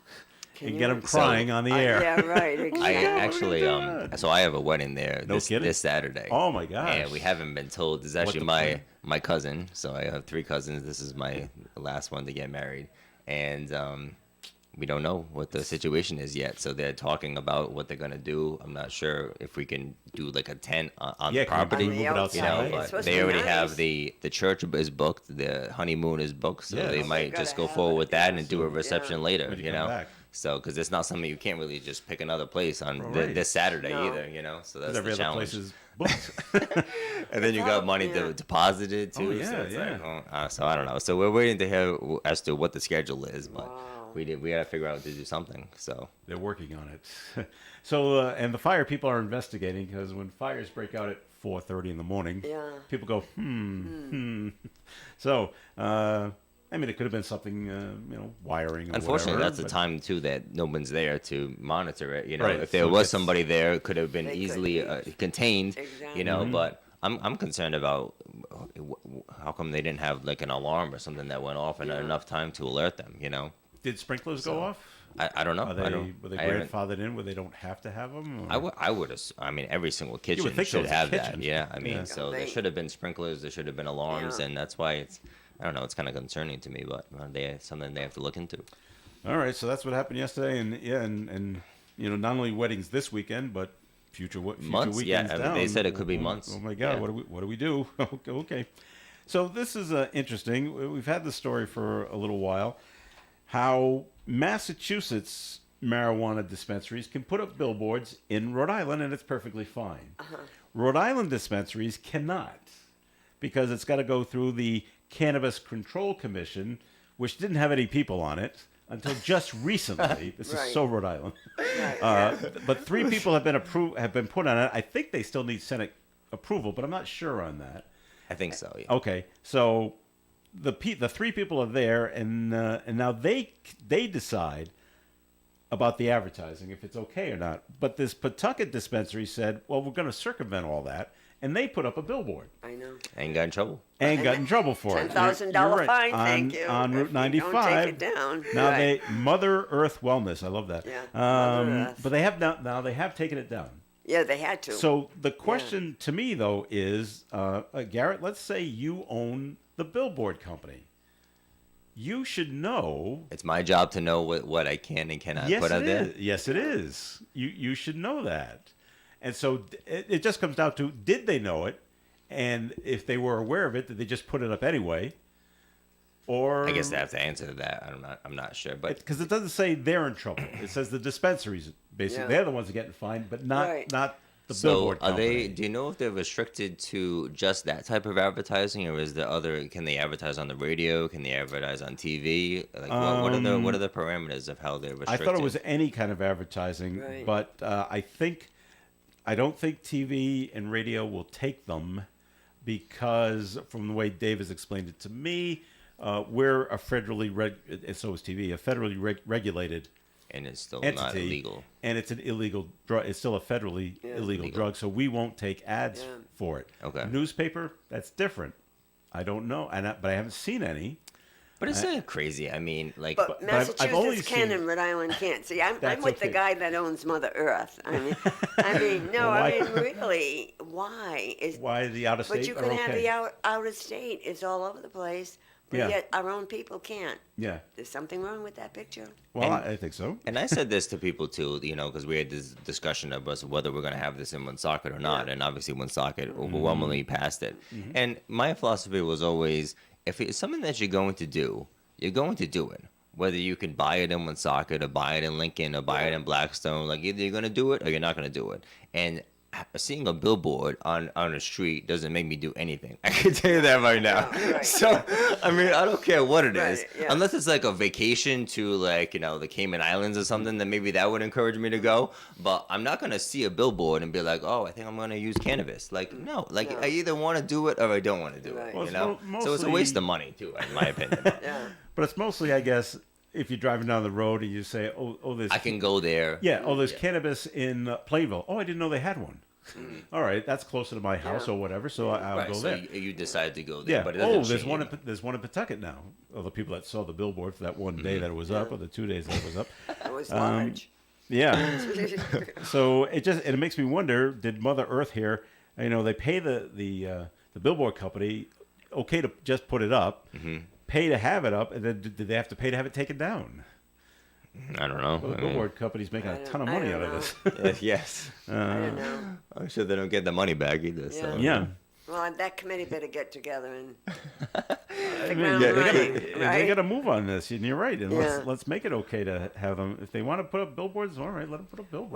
Speaker 2: and get them
Speaker 5: So-
Speaker 2: crying on the air.
Speaker 3: Yeah, right.
Speaker 5: I
Speaker 3: Exactly.
Speaker 5: actually, so I have a wedding there
Speaker 2: No kidding?
Speaker 5: this Saturday.
Speaker 2: Oh my gosh!
Speaker 5: And we haven't been told. This is actually
Speaker 2: the
Speaker 5: my
Speaker 2: plan?
Speaker 5: my cousin. So I have 3 cousins. This is my last one to get married, and we don't know what the situation is yet. So they're talking about what they're gonna do. I'm not sure if we can do like a tent on
Speaker 2: Yeah,
Speaker 5: the
Speaker 2: can you
Speaker 5: property.
Speaker 2: move it
Speaker 3: On the
Speaker 2: outside?
Speaker 5: You know,
Speaker 3: outside. It's
Speaker 5: but
Speaker 3: supposed to
Speaker 5: they
Speaker 3: be
Speaker 5: already
Speaker 3: nice.
Speaker 5: have the church is booked, the honeymoon is booked, so
Speaker 2: Yeah.
Speaker 5: they
Speaker 2: Oh,
Speaker 5: might
Speaker 3: they
Speaker 5: just
Speaker 3: gotta
Speaker 5: go
Speaker 3: have
Speaker 5: forward
Speaker 3: it,
Speaker 5: with that
Speaker 3: yeah.
Speaker 5: and do a reception later.
Speaker 2: When you
Speaker 5: You
Speaker 2: come
Speaker 5: know,
Speaker 2: back.
Speaker 5: so because it's not something you can't really just pick another place on
Speaker 2: Right.
Speaker 5: this Saturday
Speaker 3: No.
Speaker 5: either. You know, so that's
Speaker 2: Every
Speaker 5: the
Speaker 2: other
Speaker 5: challenge.
Speaker 2: place is booked.
Speaker 5: And then you got money
Speaker 3: Yeah.
Speaker 5: deposited too.
Speaker 2: Oh, yeah,
Speaker 5: so it's
Speaker 2: yeah.
Speaker 5: like, so I don't know. So we're waiting to hear as to what the schedule is, but
Speaker 3: Wow.
Speaker 5: we got to figure out to do something. So
Speaker 2: They're working on it. So and the fire people are investigating because when fires break out at 4:30 in the morning,
Speaker 3: Yeah.
Speaker 2: people go So I mean, it could have been something, wiring. Or
Speaker 5: Unfortunately,
Speaker 2: whatever,
Speaker 5: that's the
Speaker 2: but-
Speaker 5: time too that no one's there to monitor it.
Speaker 2: Right,
Speaker 5: If there
Speaker 2: so
Speaker 5: was
Speaker 2: it's-
Speaker 5: somebody there, it could have been
Speaker 3: They could
Speaker 5: easily
Speaker 3: be.
Speaker 5: contained.
Speaker 3: Exactly.
Speaker 5: But I'm concerned about how come they didn't have like an alarm or something that went off and enough time to alert them.
Speaker 2: Did sprinklers go off?
Speaker 5: I don't know.
Speaker 2: Were they
Speaker 5: I haven't-
Speaker 2: grandfathered in where they don't have to have them?
Speaker 5: I would. I mean, every single kitchen
Speaker 2: think so,
Speaker 5: should
Speaker 2: it's a
Speaker 5: have that.
Speaker 2: kitchen.
Speaker 5: Yeah. I mean,
Speaker 2: Yeah.
Speaker 5: so there
Speaker 3: They-
Speaker 5: should have been sprinklers. There should have been alarms,
Speaker 3: Yeah.
Speaker 5: and that's why it's. I don't know. It's kind of concerning to me, but something they have to look into.
Speaker 2: All right, so that's what happened yesterday, and not only weddings this weekend, but future
Speaker 5: Months,
Speaker 2: weekends
Speaker 5: yeah, I mean,
Speaker 2: down.
Speaker 5: they said it could be months.
Speaker 2: Oh my God,
Speaker 5: Yeah.
Speaker 2: what do we do? Okay, so this is interesting. We've had this story for a little while. How Massachusetts marijuana dispensaries can put up billboards in Rhode Island, and it's perfectly fine. Rhode Island dispensaries cannot, because it's got to go through the Cannabis Control Commission, which didn't have any people on it until just recently. This
Speaker 3: Right.
Speaker 2: is so Rhode Island.
Speaker 3: Right,
Speaker 2: But 3 people have been put on it. I think they still need Senate approval, but I'm not sure on that.
Speaker 5: I think so. Yeah.
Speaker 2: Okay, so the 3 people are there, and now they decide about the advertising, if it's okay or not. But this Pawtucket dispensary said, well, we're going to circumvent all that, and they put up a billboard
Speaker 3: I know.
Speaker 5: And got in trouble.
Speaker 2: and got in trouble for it.
Speaker 3: $10,000
Speaker 2: You're right.
Speaker 3: fine,
Speaker 2: on,
Speaker 3: thank you.
Speaker 2: on
Speaker 3: if
Speaker 2: Route
Speaker 3: you
Speaker 2: 95.
Speaker 3: Don't take it down.
Speaker 2: Now
Speaker 3: Right.
Speaker 2: Mother Earth Wellness, I love that.
Speaker 3: Yeah, Mother Earth.
Speaker 2: But they have now they have taken it down.
Speaker 3: Yeah, they had to.
Speaker 2: So the question to me though is, Garrett, let's say you own the billboard company. You should know.
Speaker 5: It's my job to know what I can and cannot
Speaker 2: Yes,
Speaker 5: put out
Speaker 2: it
Speaker 5: there.
Speaker 2: is. Yes, it is. You should know that. And so it just comes down to, did they know it? And if they were aware of it, did they just put it up anyway? Or
Speaker 5: I guess they have to answer to that. I'm not sure, but
Speaker 2: because it doesn't say they're in trouble. It says the dispensaries basically
Speaker 3: Yeah.
Speaker 2: they're the ones that are getting fined, but not
Speaker 3: Right.
Speaker 2: the
Speaker 5: so
Speaker 2: billboard
Speaker 5: are
Speaker 2: company.
Speaker 5: they? Do you know if they're restricted to just that type of advertising, or is there other? Can they advertise on the radio? Can they advertise on TV? Like what are the parameters of how they're
Speaker 2: I
Speaker 5: restricted?
Speaker 2: thought it was any kind of advertising,
Speaker 3: Right.
Speaker 2: but I don't think TV and radio will take them because, from the way Dave has explained it to me, we're a federally so is TV, a federally regulated
Speaker 5: and it's still
Speaker 2: entity,
Speaker 5: not illegal.
Speaker 2: and it's an illegal drug. It's still a federally illegal drug, so we won't take ads
Speaker 3: Yeah.
Speaker 2: for it.
Speaker 5: Okay.
Speaker 2: Newspaper, that's different. I don't know, but I haven't seen any.
Speaker 5: But it's not crazy. I mean, like,
Speaker 3: But
Speaker 2: I've
Speaker 3: Massachusetts
Speaker 2: only
Speaker 3: can
Speaker 2: seen-
Speaker 3: and Rhode Island can't. See, I'm
Speaker 2: That's
Speaker 3: with
Speaker 2: okay.
Speaker 3: the guy that owns Mother Earth. Really, why is?
Speaker 2: Why the out of state
Speaker 3: But you
Speaker 2: are
Speaker 3: can
Speaker 2: okay?
Speaker 3: have the out of state. It's all over the place, but
Speaker 2: Yeah.
Speaker 3: yet our own people can't.
Speaker 2: Yeah.
Speaker 3: There's something wrong with that picture.
Speaker 2: Well,
Speaker 5: And-
Speaker 2: I think so.
Speaker 5: and I said this to people too, because we had this discussion of us whether we're going to have this in Woonsocket or not, and obviously Woonsocket overwhelmingly passed it. And my philosophy was always, if it's something that you're going to do, you're going to do it. Whether you can buy it in Woonsocket or buy it in Lincoln or buy it in Blackstone, like either you're going to do it or you're not going to do it. And seeing a billboard on a street doesn't make me do anything. I can tell you that right now.
Speaker 3: Right.
Speaker 5: So, I mean, I don't care what it is.
Speaker 3: Right, yeah.
Speaker 5: Unless it's like a vacation to like, the Cayman Islands or something, then maybe that would encourage me to go. But I'm not going to see a billboard and be like, oh, I think I'm going to use cannabis. Like, no. Like,
Speaker 3: No.
Speaker 5: I either want to do it or I don't want to do
Speaker 3: Right.
Speaker 5: it,
Speaker 2: Well,
Speaker 5: you
Speaker 2: it's
Speaker 5: know?
Speaker 2: mo-
Speaker 5: So it's a
Speaker 2: mostly-
Speaker 5: waste of money, too, in my opinion.
Speaker 3: Yeah.
Speaker 2: But it's mostly, I guess, if you're driving down the road and you say, "Oh, there's
Speaker 5: I can go there.
Speaker 2: there's cannabis in Plainville. Oh, I didn't know they had one. All right, that's closer to my house or whatever, so I'll
Speaker 5: Right,
Speaker 2: go
Speaker 5: so
Speaker 2: there.
Speaker 5: you decide to go there.
Speaker 2: Yeah.
Speaker 5: But it doesn't
Speaker 2: Oh, there's
Speaker 5: change.
Speaker 2: one in Pawtucket now. All the people that saw the billboard for that one day that it was up, or the 2 days that it was up.
Speaker 3: It was large.
Speaker 2: Yeah. So it makes me wonder: did Mother Earth here? They pay the billboard company okay to just put it up, pay to have it up, and then did they have to pay to have it taken down?
Speaker 5: I don't know.
Speaker 2: Well, the billboard company's making a ton of
Speaker 3: I
Speaker 2: money
Speaker 3: don't
Speaker 2: out of
Speaker 3: know.
Speaker 2: this.
Speaker 5: Yes.
Speaker 3: I don't know.
Speaker 5: I'm sure they don't get the money back either. So.
Speaker 2: Yeah.
Speaker 3: Well, that committee better get together and
Speaker 2: I
Speaker 3: the
Speaker 2: mean,
Speaker 3: ground running,
Speaker 2: they
Speaker 3: right?
Speaker 2: got to move on this, and you're right. And
Speaker 3: Yeah.
Speaker 2: let's make it okay to have them. If they want to put up billboards, all right, let them put up billboards.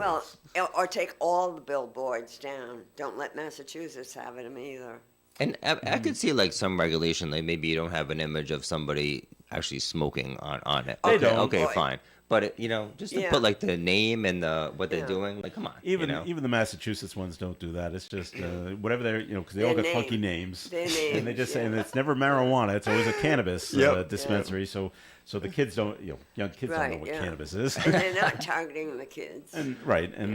Speaker 3: Well, or take all the billboards down. Don't let Massachusetts have it either.
Speaker 5: And I could see like some regulation, like maybe you don't have an image of somebody actually smoking on it.
Speaker 2: They
Speaker 5: Okay,
Speaker 2: don't.
Speaker 5: okay,
Speaker 3: Right.
Speaker 5: fine. But just to
Speaker 3: Yeah.
Speaker 5: put like the name and what they're
Speaker 3: Yeah.
Speaker 5: doing, like come on,
Speaker 2: Even even the Massachusetts ones don't do that. It's just whatever they're because they all
Speaker 3: Their
Speaker 2: got funky
Speaker 3: name.
Speaker 2: names,
Speaker 3: Their
Speaker 2: and they
Speaker 3: names,
Speaker 2: just say,
Speaker 3: yeah.
Speaker 2: and it's never marijuana. It's always a cannabis
Speaker 5: Yep.
Speaker 2: dispensary. So the kids don't young kids don't know
Speaker 3: Right,
Speaker 2: what
Speaker 3: yeah.
Speaker 2: cannabis is.
Speaker 3: And they're not targeting the kids.
Speaker 2: And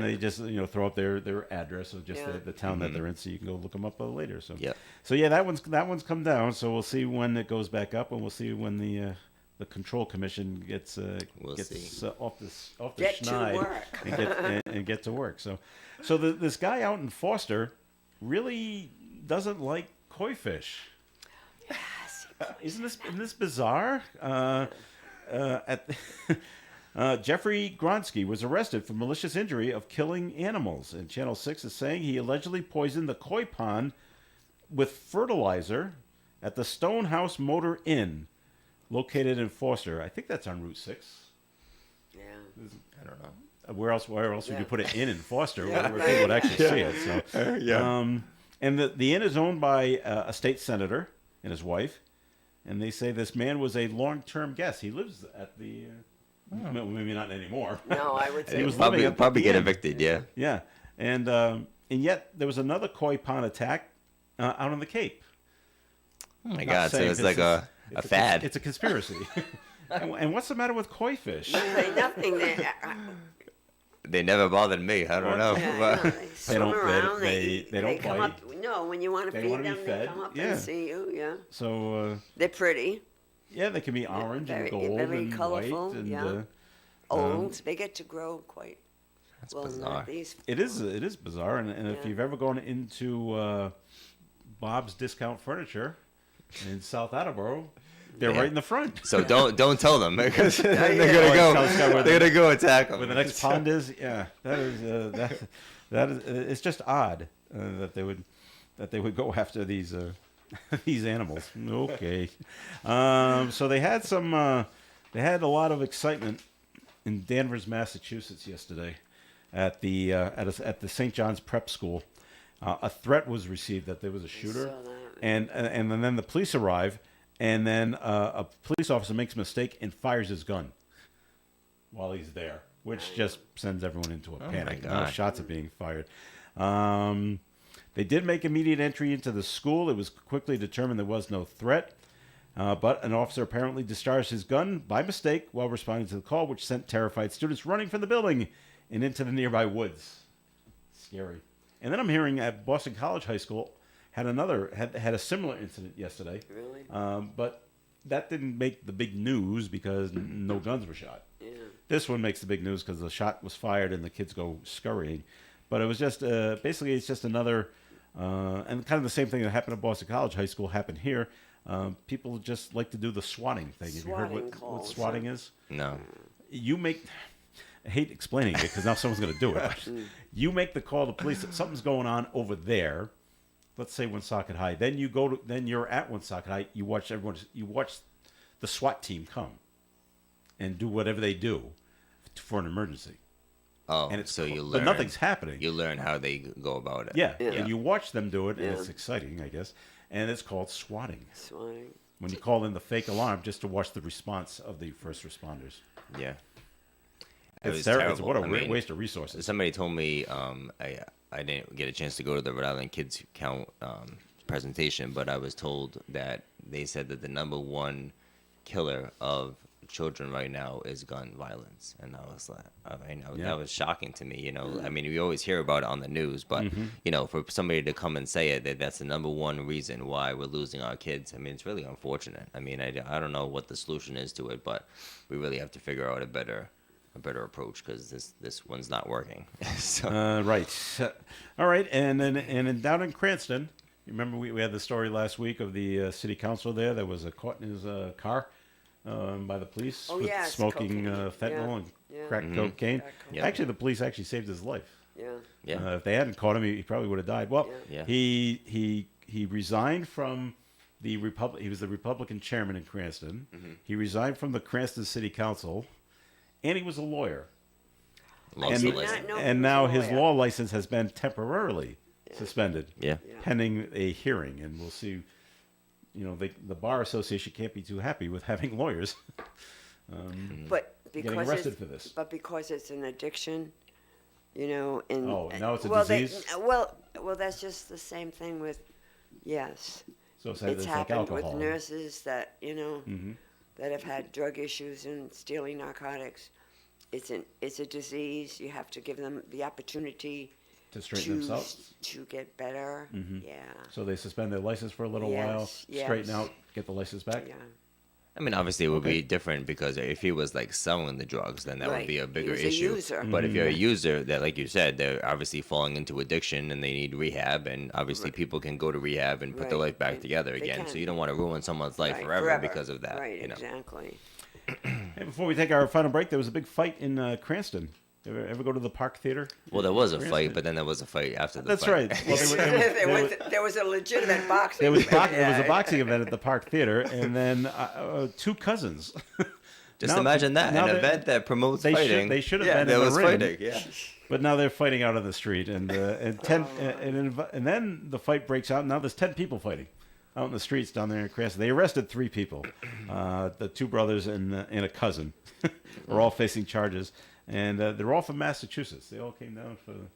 Speaker 2: they just throw up their address of just
Speaker 3: Yeah.
Speaker 2: the town that they're in, so you can go look them up later. So
Speaker 5: Yep.
Speaker 2: so yeah, that one's come down. So we'll see when it goes back up, and we'll see when the control commission gets
Speaker 5: We'll
Speaker 2: gets
Speaker 5: see.
Speaker 2: off the
Speaker 3: Get to
Speaker 2: schneid
Speaker 3: work.
Speaker 2: and get to work. So this guy out in Foster really doesn't like koi fish.
Speaker 3: Yes.
Speaker 2: Isn't this bizarre? Jeffrey Gronsky was arrested for malicious injury of killing animals, and Channel 6 is saying he allegedly poisoned the koi pond with fertilizer at the Stonehouse Motor Inn, located in Foster. I think that's on Route 6.
Speaker 3: Yeah.
Speaker 5: I don't know.
Speaker 2: Where else would
Speaker 3: Yeah.
Speaker 2: you put an inn in Foster
Speaker 3: Yeah,
Speaker 2: where people would
Speaker 3: right.
Speaker 2: actually see it? So, and the inn is owned by a state senator and his wife, and they say this man was a long-term guest. He lives at the, well, maybe not anymore.
Speaker 3: No, I would say
Speaker 2: He was living
Speaker 5: Probably
Speaker 2: at
Speaker 5: get
Speaker 2: the inn.
Speaker 5: evicted. Yeah.
Speaker 2: Yeah, and yet there was another koi pond attack out on the Cape.
Speaker 5: Oh my
Speaker 2: Not
Speaker 5: God! So
Speaker 2: saying
Speaker 5: it's
Speaker 2: this
Speaker 5: like
Speaker 2: is-
Speaker 5: a fad.
Speaker 2: It's a conspiracy. and what's the matter with koi fish?
Speaker 3: Say nothing there.
Speaker 5: They never bothered me. I don't know.
Speaker 3: Yeah,
Speaker 5: but-
Speaker 3: I know. They swim
Speaker 2: don't- they
Speaker 3: around.
Speaker 2: don't- they don't
Speaker 3: come
Speaker 2: bite.
Speaker 3: up. No, when you want to
Speaker 2: They
Speaker 3: feed
Speaker 2: wanna be
Speaker 3: them, they
Speaker 2: fed.
Speaker 3: come up
Speaker 2: Yeah.
Speaker 3: and see you. Yeah,
Speaker 2: So
Speaker 3: they're pretty,
Speaker 2: yeah, they can be orange
Speaker 3: very,
Speaker 2: and gold
Speaker 3: very
Speaker 2: and
Speaker 3: colorful,
Speaker 2: white, and
Speaker 3: yeah. old. They get to grow quite
Speaker 5: That's
Speaker 3: well.
Speaker 5: bizarre.
Speaker 3: Not these.
Speaker 2: it is bizarre. And if
Speaker 3: Yeah.
Speaker 2: you've ever gone into Bob's Discount Furniture in South Attleboro, they're
Speaker 5: Yeah.
Speaker 2: right in the front.
Speaker 5: So don't tell them because they're
Speaker 2: yeah.
Speaker 5: gonna go.
Speaker 2: Tell Scott where
Speaker 5: They're gonna go attack them.
Speaker 2: Where the next pond is, yeah, that is that is it's just odd that they would go after these these animals. Okay, so they had a lot of excitement in Danvers, Massachusetts yesterday at the St. John's Prep School. A threat was received that there was a shooter,
Speaker 3: saw that.
Speaker 2: and then the police arrive, and then a police officer makes a mistake and fires his gun while he's there, which just sends everyone into a panic. Now
Speaker 5: God.
Speaker 2: shots are being fired. They did make immediate entry into the school. It was quickly determined there was no threat, but an officer apparently discharged his gun by mistake while responding to the call, which sent terrified students running from the building and into the nearby woods. Scary. And then I'm hearing at Boston College High School had a similar incident yesterday.
Speaker 3: Really?
Speaker 2: But that didn't make the big news because no guns were shot.
Speaker 3: Yeah.
Speaker 2: This one makes the big news because the shot was fired and the kids go scurrying. But it was just basically it's just another and kind of the same thing that happened at Boston College High School happened here. People just like to do the swatting thing. Have you heard
Speaker 3: Swatting
Speaker 2: what
Speaker 3: calls,
Speaker 2: swatting
Speaker 3: huh?
Speaker 2: is?
Speaker 5: No.
Speaker 2: You make. I hate explaining it because now someone's going to do it. But you make the call to police that something's going on over there. Let's say Woonsocket High. Then you're at Woonsocket High. You watch the SWAT team come and do whatever they do for an emergency.
Speaker 5: Oh,
Speaker 2: And it's
Speaker 5: so you
Speaker 2: but
Speaker 5: learn.
Speaker 2: nothing's happening.
Speaker 5: You learn how they go about it.
Speaker 2: Yeah,
Speaker 3: Yeah.
Speaker 2: and you watch them do it, and
Speaker 3: Yeah.
Speaker 2: it's exciting, I guess. And it's called swatting.
Speaker 3: Swatting.
Speaker 2: When you call in the fake alarm just to watch the response of the first responders.
Speaker 5: Yeah. It
Speaker 2: It's
Speaker 5: was
Speaker 2: terrible.
Speaker 5: terrible.
Speaker 2: It's what a
Speaker 5: I mean,
Speaker 2: waste of resources.
Speaker 5: Somebody told me I didn't get a chance to go to the Rhode Island Kids Count presentation, but I was told that they said that the number one killer of children right now is gun violence, and I was like,
Speaker 2: Yeah.
Speaker 5: that was shocking to me. I mean, we always hear about it on the news, but
Speaker 2: Mm-hmm.
Speaker 5: for somebody to come and say it, that's the number one reason why we're losing our kids. I mean, it's really unfortunate. I mean, I don't know what the solution is to it, but we really have to figure out a better approach because this one's not working. So
Speaker 2: Right. All right. And then down in Cranston, you remember we had the story last week of the city councilor there that was caught in his car by the police
Speaker 3: Oh,
Speaker 2: with
Speaker 3: yeah, it's
Speaker 2: smoking
Speaker 3: cocaine.
Speaker 2: fentanyl and
Speaker 3: Yeah.
Speaker 2: crack cocaine.
Speaker 3: Crack
Speaker 5: Yeah.
Speaker 2: Actually, the police actually saved his life.
Speaker 3: Yeah.
Speaker 5: yeah.
Speaker 2: If they hadn't caught him, he probably would have died. Well,
Speaker 5: Yeah.
Speaker 2: he resigned from the He was the Republican chairman in Cranston. He resigned from the Cranston City Council, and he was a lawyer.
Speaker 5: Lost
Speaker 2: And,
Speaker 5: the license.
Speaker 3: No,
Speaker 2: and
Speaker 3: he was
Speaker 2: now
Speaker 3: a
Speaker 2: his
Speaker 3: lawyer.
Speaker 2: law license has been temporarily suspended,
Speaker 5: Yeah.
Speaker 2: pending a hearing, and we'll see. The bar association can't be too happy with having lawyers.
Speaker 3: But
Speaker 2: getting arrested for this.
Speaker 3: But because it's an addiction, you know, and
Speaker 2: now it's a
Speaker 3: well,
Speaker 2: disease?
Speaker 3: Well, that's just the same thing with, yes.
Speaker 2: So it's
Speaker 3: It's
Speaker 2: like
Speaker 3: happened
Speaker 2: alcohol.
Speaker 3: with nurses that, you know, that have had drug issues and stealing narcotics. It's a disease. You have to give them the opportunity
Speaker 2: To straighten themselves.
Speaker 3: to get better. Yeah.
Speaker 2: So they suspend their license for a little while,
Speaker 3: Yes,
Speaker 2: straighten
Speaker 3: yes.
Speaker 2: out, get the license back.
Speaker 3: Yeah.
Speaker 5: I mean, obviously, it would be different because if he was like selling the drugs, then that would
Speaker 3: Right.
Speaker 5: be a
Speaker 3: He
Speaker 5: bigger
Speaker 3: was a
Speaker 5: issue.
Speaker 3: user.
Speaker 5: But if you're a user, that, like you said, they're obviously falling into addiction and they need rehab, and obviously people can go to rehab and put their
Speaker 3: Right.
Speaker 5: life back
Speaker 3: They-
Speaker 5: together
Speaker 3: they
Speaker 5: again.
Speaker 3: can.
Speaker 5: So you don't want to ruin someone's life
Speaker 3: Right,
Speaker 5: forever because of that.
Speaker 3: Right,
Speaker 5: you know?
Speaker 3: exactly.
Speaker 2: Hey, before we take our final break, there was a big fight in Cranston. Ever go to the Park Theater?
Speaker 5: Well, there was a
Speaker 2: Cranston?
Speaker 5: fight, but then there was a fight after the
Speaker 2: That's
Speaker 5: fight.
Speaker 2: right. Well,
Speaker 3: There was a legitimate boxing.
Speaker 2: there was a
Speaker 3: Yeah.
Speaker 2: boxing event at the Park Theater, and then two cousins.
Speaker 5: Just
Speaker 2: Now-
Speaker 5: imagine that,
Speaker 2: now
Speaker 5: an
Speaker 2: they're-
Speaker 5: event that promotes
Speaker 2: they should-
Speaker 5: fighting.
Speaker 2: they should have
Speaker 5: yeah,
Speaker 2: been
Speaker 5: there
Speaker 2: in the
Speaker 5: was
Speaker 2: ring.
Speaker 5: fighting. Yeah.
Speaker 2: But now they're fighting out on the street, and then the fight breaks out. Now there's 10 people fighting out in the streets down there in Cranston. They arrested 3 people, the 2 brothers and a cousin, are all facing charges, and they're all from Massachusetts. They all came down for the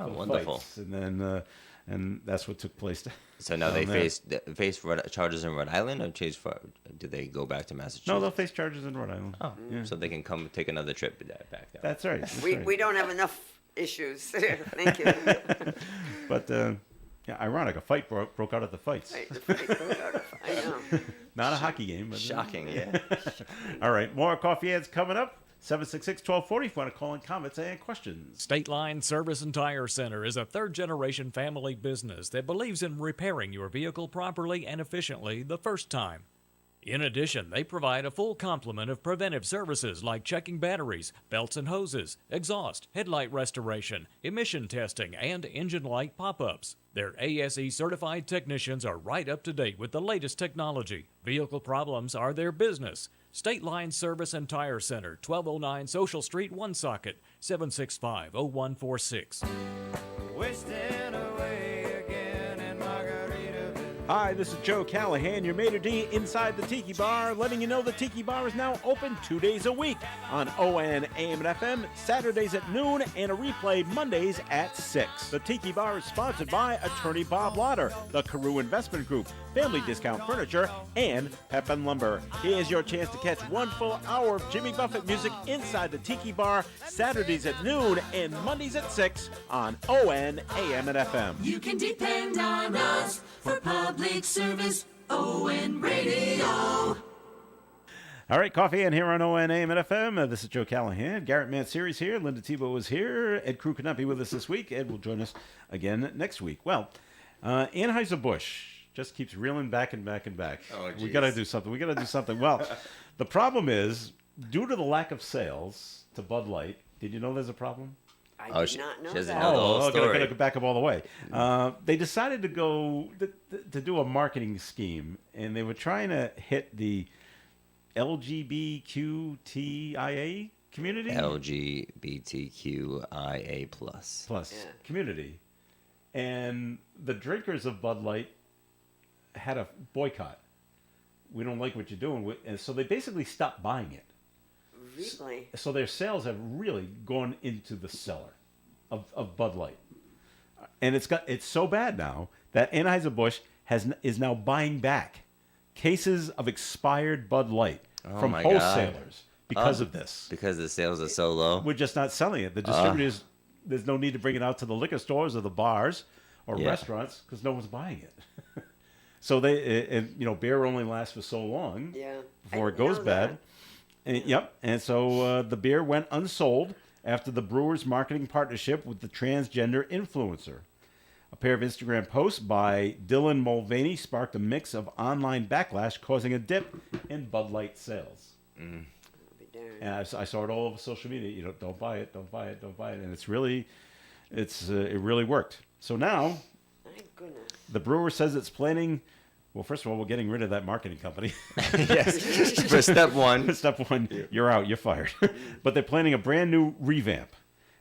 Speaker 5: wonderful.
Speaker 2: fights, and then and that's what took place.
Speaker 5: So now they
Speaker 2: down there.
Speaker 5: face charges in Rhode Island, or do they go back to Massachusetts?
Speaker 2: No, they'll face charges in Rhode Island.
Speaker 5: Oh, so they can come take another trip back down.
Speaker 2: That's right. That's
Speaker 3: We
Speaker 2: right.
Speaker 3: don't have enough issues. Thank you.
Speaker 2: But yeah, ironic. A fight broke out at the fights.
Speaker 3: Right, the fight broke out. I know.
Speaker 2: Not a hockey game, but
Speaker 5: Shocking, yeah.
Speaker 2: All right, more coffee ads coming up. 766-1240 if you want to call in comments and questions.
Speaker 8: State Line Service and Tire Center is a third-generation family business that believes in repairing your vehicle properly and efficiently the first time. In addition, they provide a full complement of preventive services like checking batteries, belts and hoses, exhaust, headlight restoration, emission testing, and engine light pop-ups. Their ASE certified technicians are right up to date with the latest technology. Vehicle problems are their business. State Line Service and Tire Center, 1209 Social Street, Woonsocket, 765-0146.
Speaker 2: Hi, this is Joe Callahan, your maitre d' inside the Tiki Bar, letting you know the Tiki Bar is now open 2 days a week on ON, AM, and FM, Saturdays at noon, and a replay Mondays at 6. The Tiki Bar is sponsored by Attorney Bob Lauder, the Carew Investment Group, Family Discount Furniture, and Pep and Lumber. Here's your chance to catch 1 full hour of Jimmy Buffett music inside the Tiki Bar, Saturdays at noon and Mondays at 6 on ON, AM, and FM.
Speaker 9: You can depend on us for public service. ON Radio.
Speaker 2: All right, coffee in here on ON, AM, and FM. This is Joe Callahan. Garrett Manseri's here. Linda Tebow is here. Ed Crew could not be with us this week. Ed will join us again next week. Well, Anheuser-Busch just keeps reeling back and back and back.
Speaker 5: Oh,
Speaker 2: we
Speaker 5: geez.
Speaker 2: got to do something. We got to do something. Well, the problem is, due to the lack of sales to Bud Light, did you know there's a problem?
Speaker 3: I did not know
Speaker 5: she doesn't
Speaker 3: that.
Speaker 5: know the whole
Speaker 2: gotta
Speaker 5: story.
Speaker 2: go back up all the way. They decided to go to do a marketing scheme, and they were trying to hit the LGBTQIA community
Speaker 5: LGBTQIA+.
Speaker 2: plus
Speaker 3: Yeah.
Speaker 2: community, and the drinkers of Bud Light had a boycott. We don't like what you're doing, and so they basically stopped buying it.
Speaker 3: Really?
Speaker 2: So their sales have really gone into the cellar of Bud Light, and it's so bad now that Anheuser-Busch is now buying back cases of expired Bud Light from
Speaker 5: my God.
Speaker 2: wholesalers because of this.
Speaker 5: Because the sales are so low.
Speaker 2: We're just not selling it. The distributors, there's no need to bring it out to the liquor stores or the bars or
Speaker 5: Yeah.
Speaker 2: restaurants because no one's buying it. So beer only lasts for so long
Speaker 3: Yeah.
Speaker 2: before
Speaker 3: I
Speaker 2: it goes
Speaker 3: know
Speaker 2: bad.
Speaker 3: that.
Speaker 2: And, yep. And so the beer went unsold after the brewer's marketing partnership with the transgender influencer. A pair of Instagram posts by Dylan Mulvaney sparked a mix of online backlash, causing a dip in Bud Light sales.
Speaker 3: I'll be darned.
Speaker 2: And I saw it all over social media. Don't buy it, don't buy it, don't buy it. And it really worked. So now
Speaker 3: My goodness.
Speaker 2: the brewer says it's planning. Well, first of all, we're getting rid of that marketing company.
Speaker 5: Yes. For step one.
Speaker 2: Step one, you're out, you're fired. But they're planning a brand new revamp,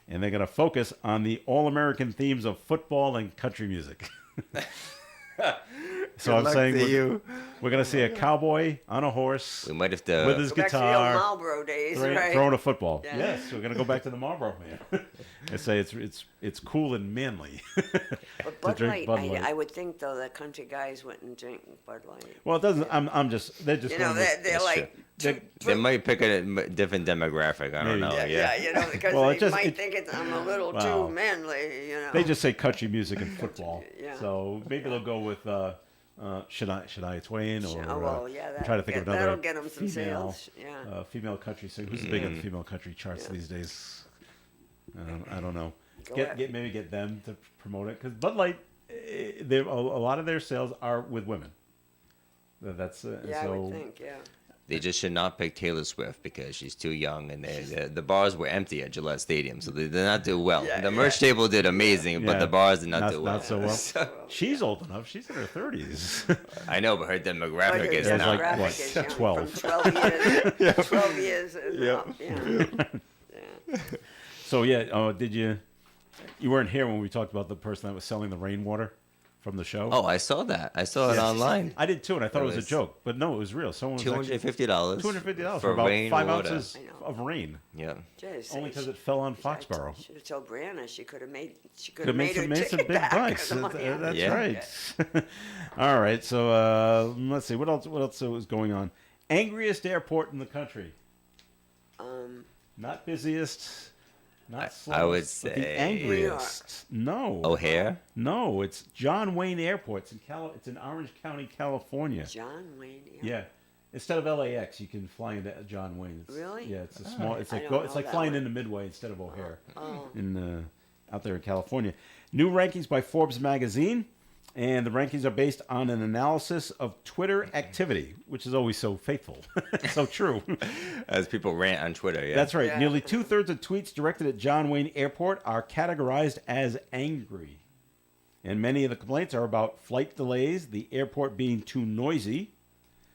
Speaker 2: and they're going to focus on the all-American themes of football and country music. So I'm
Speaker 5: luck
Speaker 2: saying
Speaker 5: to
Speaker 2: we're going to see a cowboy on a horse
Speaker 5: We might have
Speaker 2: with
Speaker 5: to.
Speaker 2: his
Speaker 3: Go back to the old
Speaker 2: guitar
Speaker 3: Marlboro days, right?
Speaker 2: throwing a football.
Speaker 3: Yeah.
Speaker 2: Yes, we're going to go back to the Marlboro Man and say it's cool and manly.
Speaker 3: But Bud
Speaker 2: drink
Speaker 3: Light,
Speaker 2: Bud Light.
Speaker 3: I would think though that country guys wouldn't drink Bud Light.
Speaker 2: Well, it doesn't. I'm just. They're just.
Speaker 3: You know,
Speaker 2: going with-
Speaker 3: they're like,
Speaker 5: They might pick a different demographic. I don't
Speaker 2: Maybe.
Speaker 5: know.
Speaker 3: yeah, you know, because
Speaker 2: Well,
Speaker 3: they
Speaker 2: it just-
Speaker 3: might
Speaker 2: it-
Speaker 3: think I'm a little
Speaker 2: Wow.
Speaker 3: too manly, you know.
Speaker 2: They just say country music and football.
Speaker 3: Yeah.
Speaker 2: So maybe they'll go with Shania Twain or
Speaker 3: Oh, well, yeah,
Speaker 2: I'm trying to think of another
Speaker 3: that'll get 'em some
Speaker 2: female,
Speaker 3: sales. Yeah.
Speaker 2: female country singer. Who's big on the female country charts these days? I don't know.
Speaker 3: Go
Speaker 2: Get
Speaker 3: ahead.
Speaker 2: maybe get them to promote it because Bud Light, a lot of their sales are with women. That's
Speaker 3: Yeah,
Speaker 2: so.
Speaker 3: I would think, yeah.
Speaker 5: They just should not pick Taylor Swift because she's too young, and the bars were empty at Gillette Stadium, so they did not do well.
Speaker 3: Yeah,
Speaker 5: The merch table did amazing, but
Speaker 2: Yeah.
Speaker 5: the bars did not do well.
Speaker 2: Not so well. She's old enough. She's in her 30s.
Speaker 5: I know, but her
Speaker 3: But
Speaker 5: demographic
Speaker 3: your
Speaker 5: is
Speaker 2: Yeah,
Speaker 5: not.
Speaker 2: like, what,
Speaker 3: demographic is young,
Speaker 2: 12.
Speaker 3: From 12 years. 12 years and up, yeah.
Speaker 2: So yeah, did you weren't here when we talked about the person that was selling the rainwater from the show?
Speaker 5: Oh, I saw that. I saw it online.
Speaker 2: I did too, and I thought it was a
Speaker 5: was
Speaker 2: joke, but no, it was real. Someone was actually
Speaker 5: $250.
Speaker 2: $250
Speaker 5: for
Speaker 2: for about
Speaker 5: rain
Speaker 2: 5
Speaker 5: water.
Speaker 2: ounces
Speaker 3: I know.
Speaker 2: of rain,
Speaker 5: Yeah.
Speaker 3: Jeez,
Speaker 2: only because it fell on
Speaker 3: I
Speaker 2: Foxborough.
Speaker 3: should have told Brianna she could have made
Speaker 2: Could have made
Speaker 3: her
Speaker 2: some
Speaker 3: ticket
Speaker 2: big
Speaker 3: back
Speaker 2: bucks.
Speaker 3: for the money on it.
Speaker 2: That's
Speaker 5: Yeah.
Speaker 2: right. All right, so let's see what else was going on. Angriest airport in the country. Not busiest. Not slowest,
Speaker 5: I would
Speaker 2: but
Speaker 5: say
Speaker 2: the angriest. No.
Speaker 5: O'Hare.
Speaker 2: No, it's John Wayne Airport. It's in Orange County, California.
Speaker 3: John Wayne.
Speaker 2: Yeah. Instead of LAX, you can fly into John Wayne.
Speaker 3: Really?
Speaker 2: Yeah, it's a small. It's
Speaker 3: I
Speaker 2: like
Speaker 3: don't
Speaker 2: it's
Speaker 3: know
Speaker 2: like
Speaker 3: that
Speaker 2: flying
Speaker 3: one.
Speaker 2: into Midway instead of O'Hare.
Speaker 3: Oh.
Speaker 2: In out there in California. New rankings by Forbes magazine, and the rankings are based on an analysis of Twitter activity, which is always so faithful, so true.
Speaker 5: As people rant on Twitter, yeah.
Speaker 2: That's right.
Speaker 3: Yeah.
Speaker 2: Nearly 2/3 of tweets directed at John Wayne Airport are categorized as angry. And many of the complaints are about flight delays, the airport being too noisy.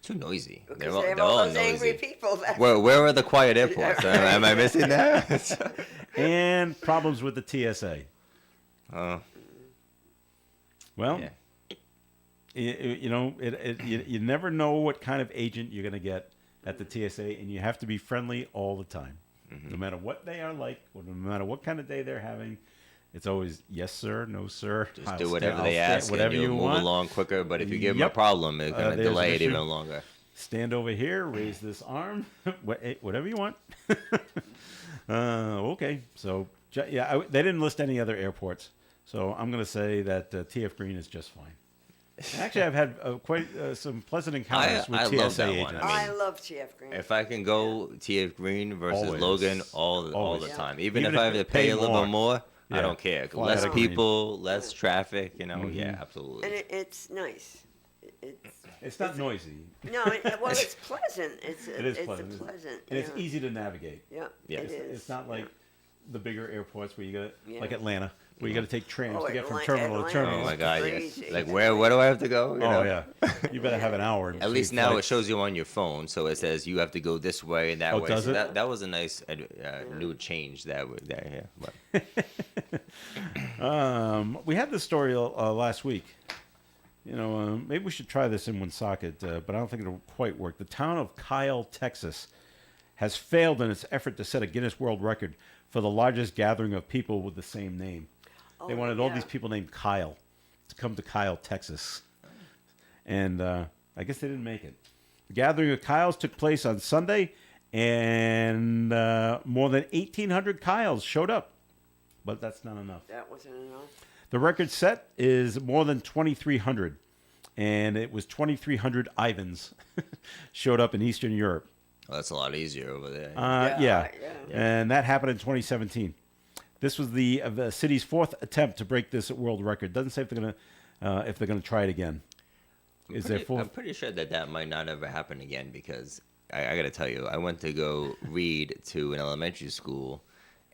Speaker 5: Too noisy.
Speaker 3: Because they have all those angry people. That,
Speaker 5: Where are the quiet airports? Am I missing that?
Speaker 2: And problems with the TSA. Well,
Speaker 5: Yeah.
Speaker 2: you never know what kind of agent you're going to get at the TSA, and you have to be friendly all the time. No matter what they are like, or no matter what kind of day they're having, it's always yes, sir, no, sir.
Speaker 5: Just
Speaker 2: I'll
Speaker 5: do
Speaker 2: sta-
Speaker 5: whatever
Speaker 2: I'll
Speaker 5: they
Speaker 2: sta-
Speaker 5: ask,
Speaker 2: whatever
Speaker 5: and
Speaker 2: you
Speaker 5: you'll move
Speaker 2: want.
Speaker 5: along quicker. But if you give them a
Speaker 2: Yep.
Speaker 5: problem, it's going to
Speaker 2: There's
Speaker 5: delay
Speaker 2: an
Speaker 5: it
Speaker 2: issue.
Speaker 5: even longer.
Speaker 2: Stand over here, raise this arm, whatever you want. Okay, so yeah, they didn't list any other airports, so I'm going to say that TF Green is just fine. Actually, I've had quite some pleasant encounters with
Speaker 5: I
Speaker 2: TSA
Speaker 5: love that
Speaker 2: agents.
Speaker 5: one.
Speaker 3: I love TF Green.
Speaker 5: If I can go TF Green versus
Speaker 2: Always.
Speaker 5: Logan all the
Speaker 2: Always.
Speaker 5: time, even
Speaker 2: Even
Speaker 5: if I
Speaker 2: if
Speaker 5: have to
Speaker 2: they pay
Speaker 5: pay a little bit more,
Speaker 2: Yeah.
Speaker 5: I don't care.
Speaker 2: Fly
Speaker 5: Less
Speaker 2: out of Green.
Speaker 5: people, less traffic. Yeah, absolutely.
Speaker 3: and it's nice. It's
Speaker 2: It's not noisy,
Speaker 3: no, well, it's pleasant. It's
Speaker 2: It is
Speaker 3: it's
Speaker 2: pleasant.
Speaker 3: a pleasant.
Speaker 2: and it's
Speaker 3: yeah.
Speaker 2: easy to navigate.
Speaker 3: Yeah,
Speaker 5: Yeah.
Speaker 3: it is.
Speaker 2: It's not like the bigger airports where you got
Speaker 3: Yeah.
Speaker 2: like Atlanta, where you got to take trams
Speaker 3: Oh,
Speaker 2: to get from
Speaker 3: Atlanta-
Speaker 2: terminal to
Speaker 3: Atlanta
Speaker 2: terminal.
Speaker 5: Oh my God! Yes.
Speaker 3: Crazy.
Speaker 5: Like where do I have to go? You know?
Speaker 2: Oh yeah, you better have an hour.
Speaker 5: At least now it shows you on your phone, so it says you have to go this way and that
Speaker 2: Oh,
Speaker 5: way.
Speaker 2: does
Speaker 5: So
Speaker 2: it?
Speaker 5: that was a nice new change that was there. Yeah. But
Speaker 2: We had this story last week. Maybe we should try this in Woonsocket, but I don't think it'll quite work. The town of Kyle, Texas, has failed in its effort to set a Guinness World Record for the largest gathering of people with the same name. They
Speaker 3: Oh,
Speaker 2: wanted all
Speaker 3: yeah.
Speaker 2: these people named Kyle to come to Kyle, Texas. And I guess they didn't make it. The gathering of Kyles took place on Sunday, and more than 1,800 Kyles showed up. But that's not enough.
Speaker 3: That wasn't enough.
Speaker 2: The record set is more than 2,300, and it was 2,300 Ivans showed up in Eastern Europe.
Speaker 5: well, that's a lot easier over there.
Speaker 2: Yeah.
Speaker 3: yeah.
Speaker 2: And that happened in 2017. This was the city's fourth attempt to break this world record. Doesn't say if they're gonna try it again.
Speaker 5: I'm pretty sure that might not ever happen again because I got to tell you, I went to go read to an elementary school,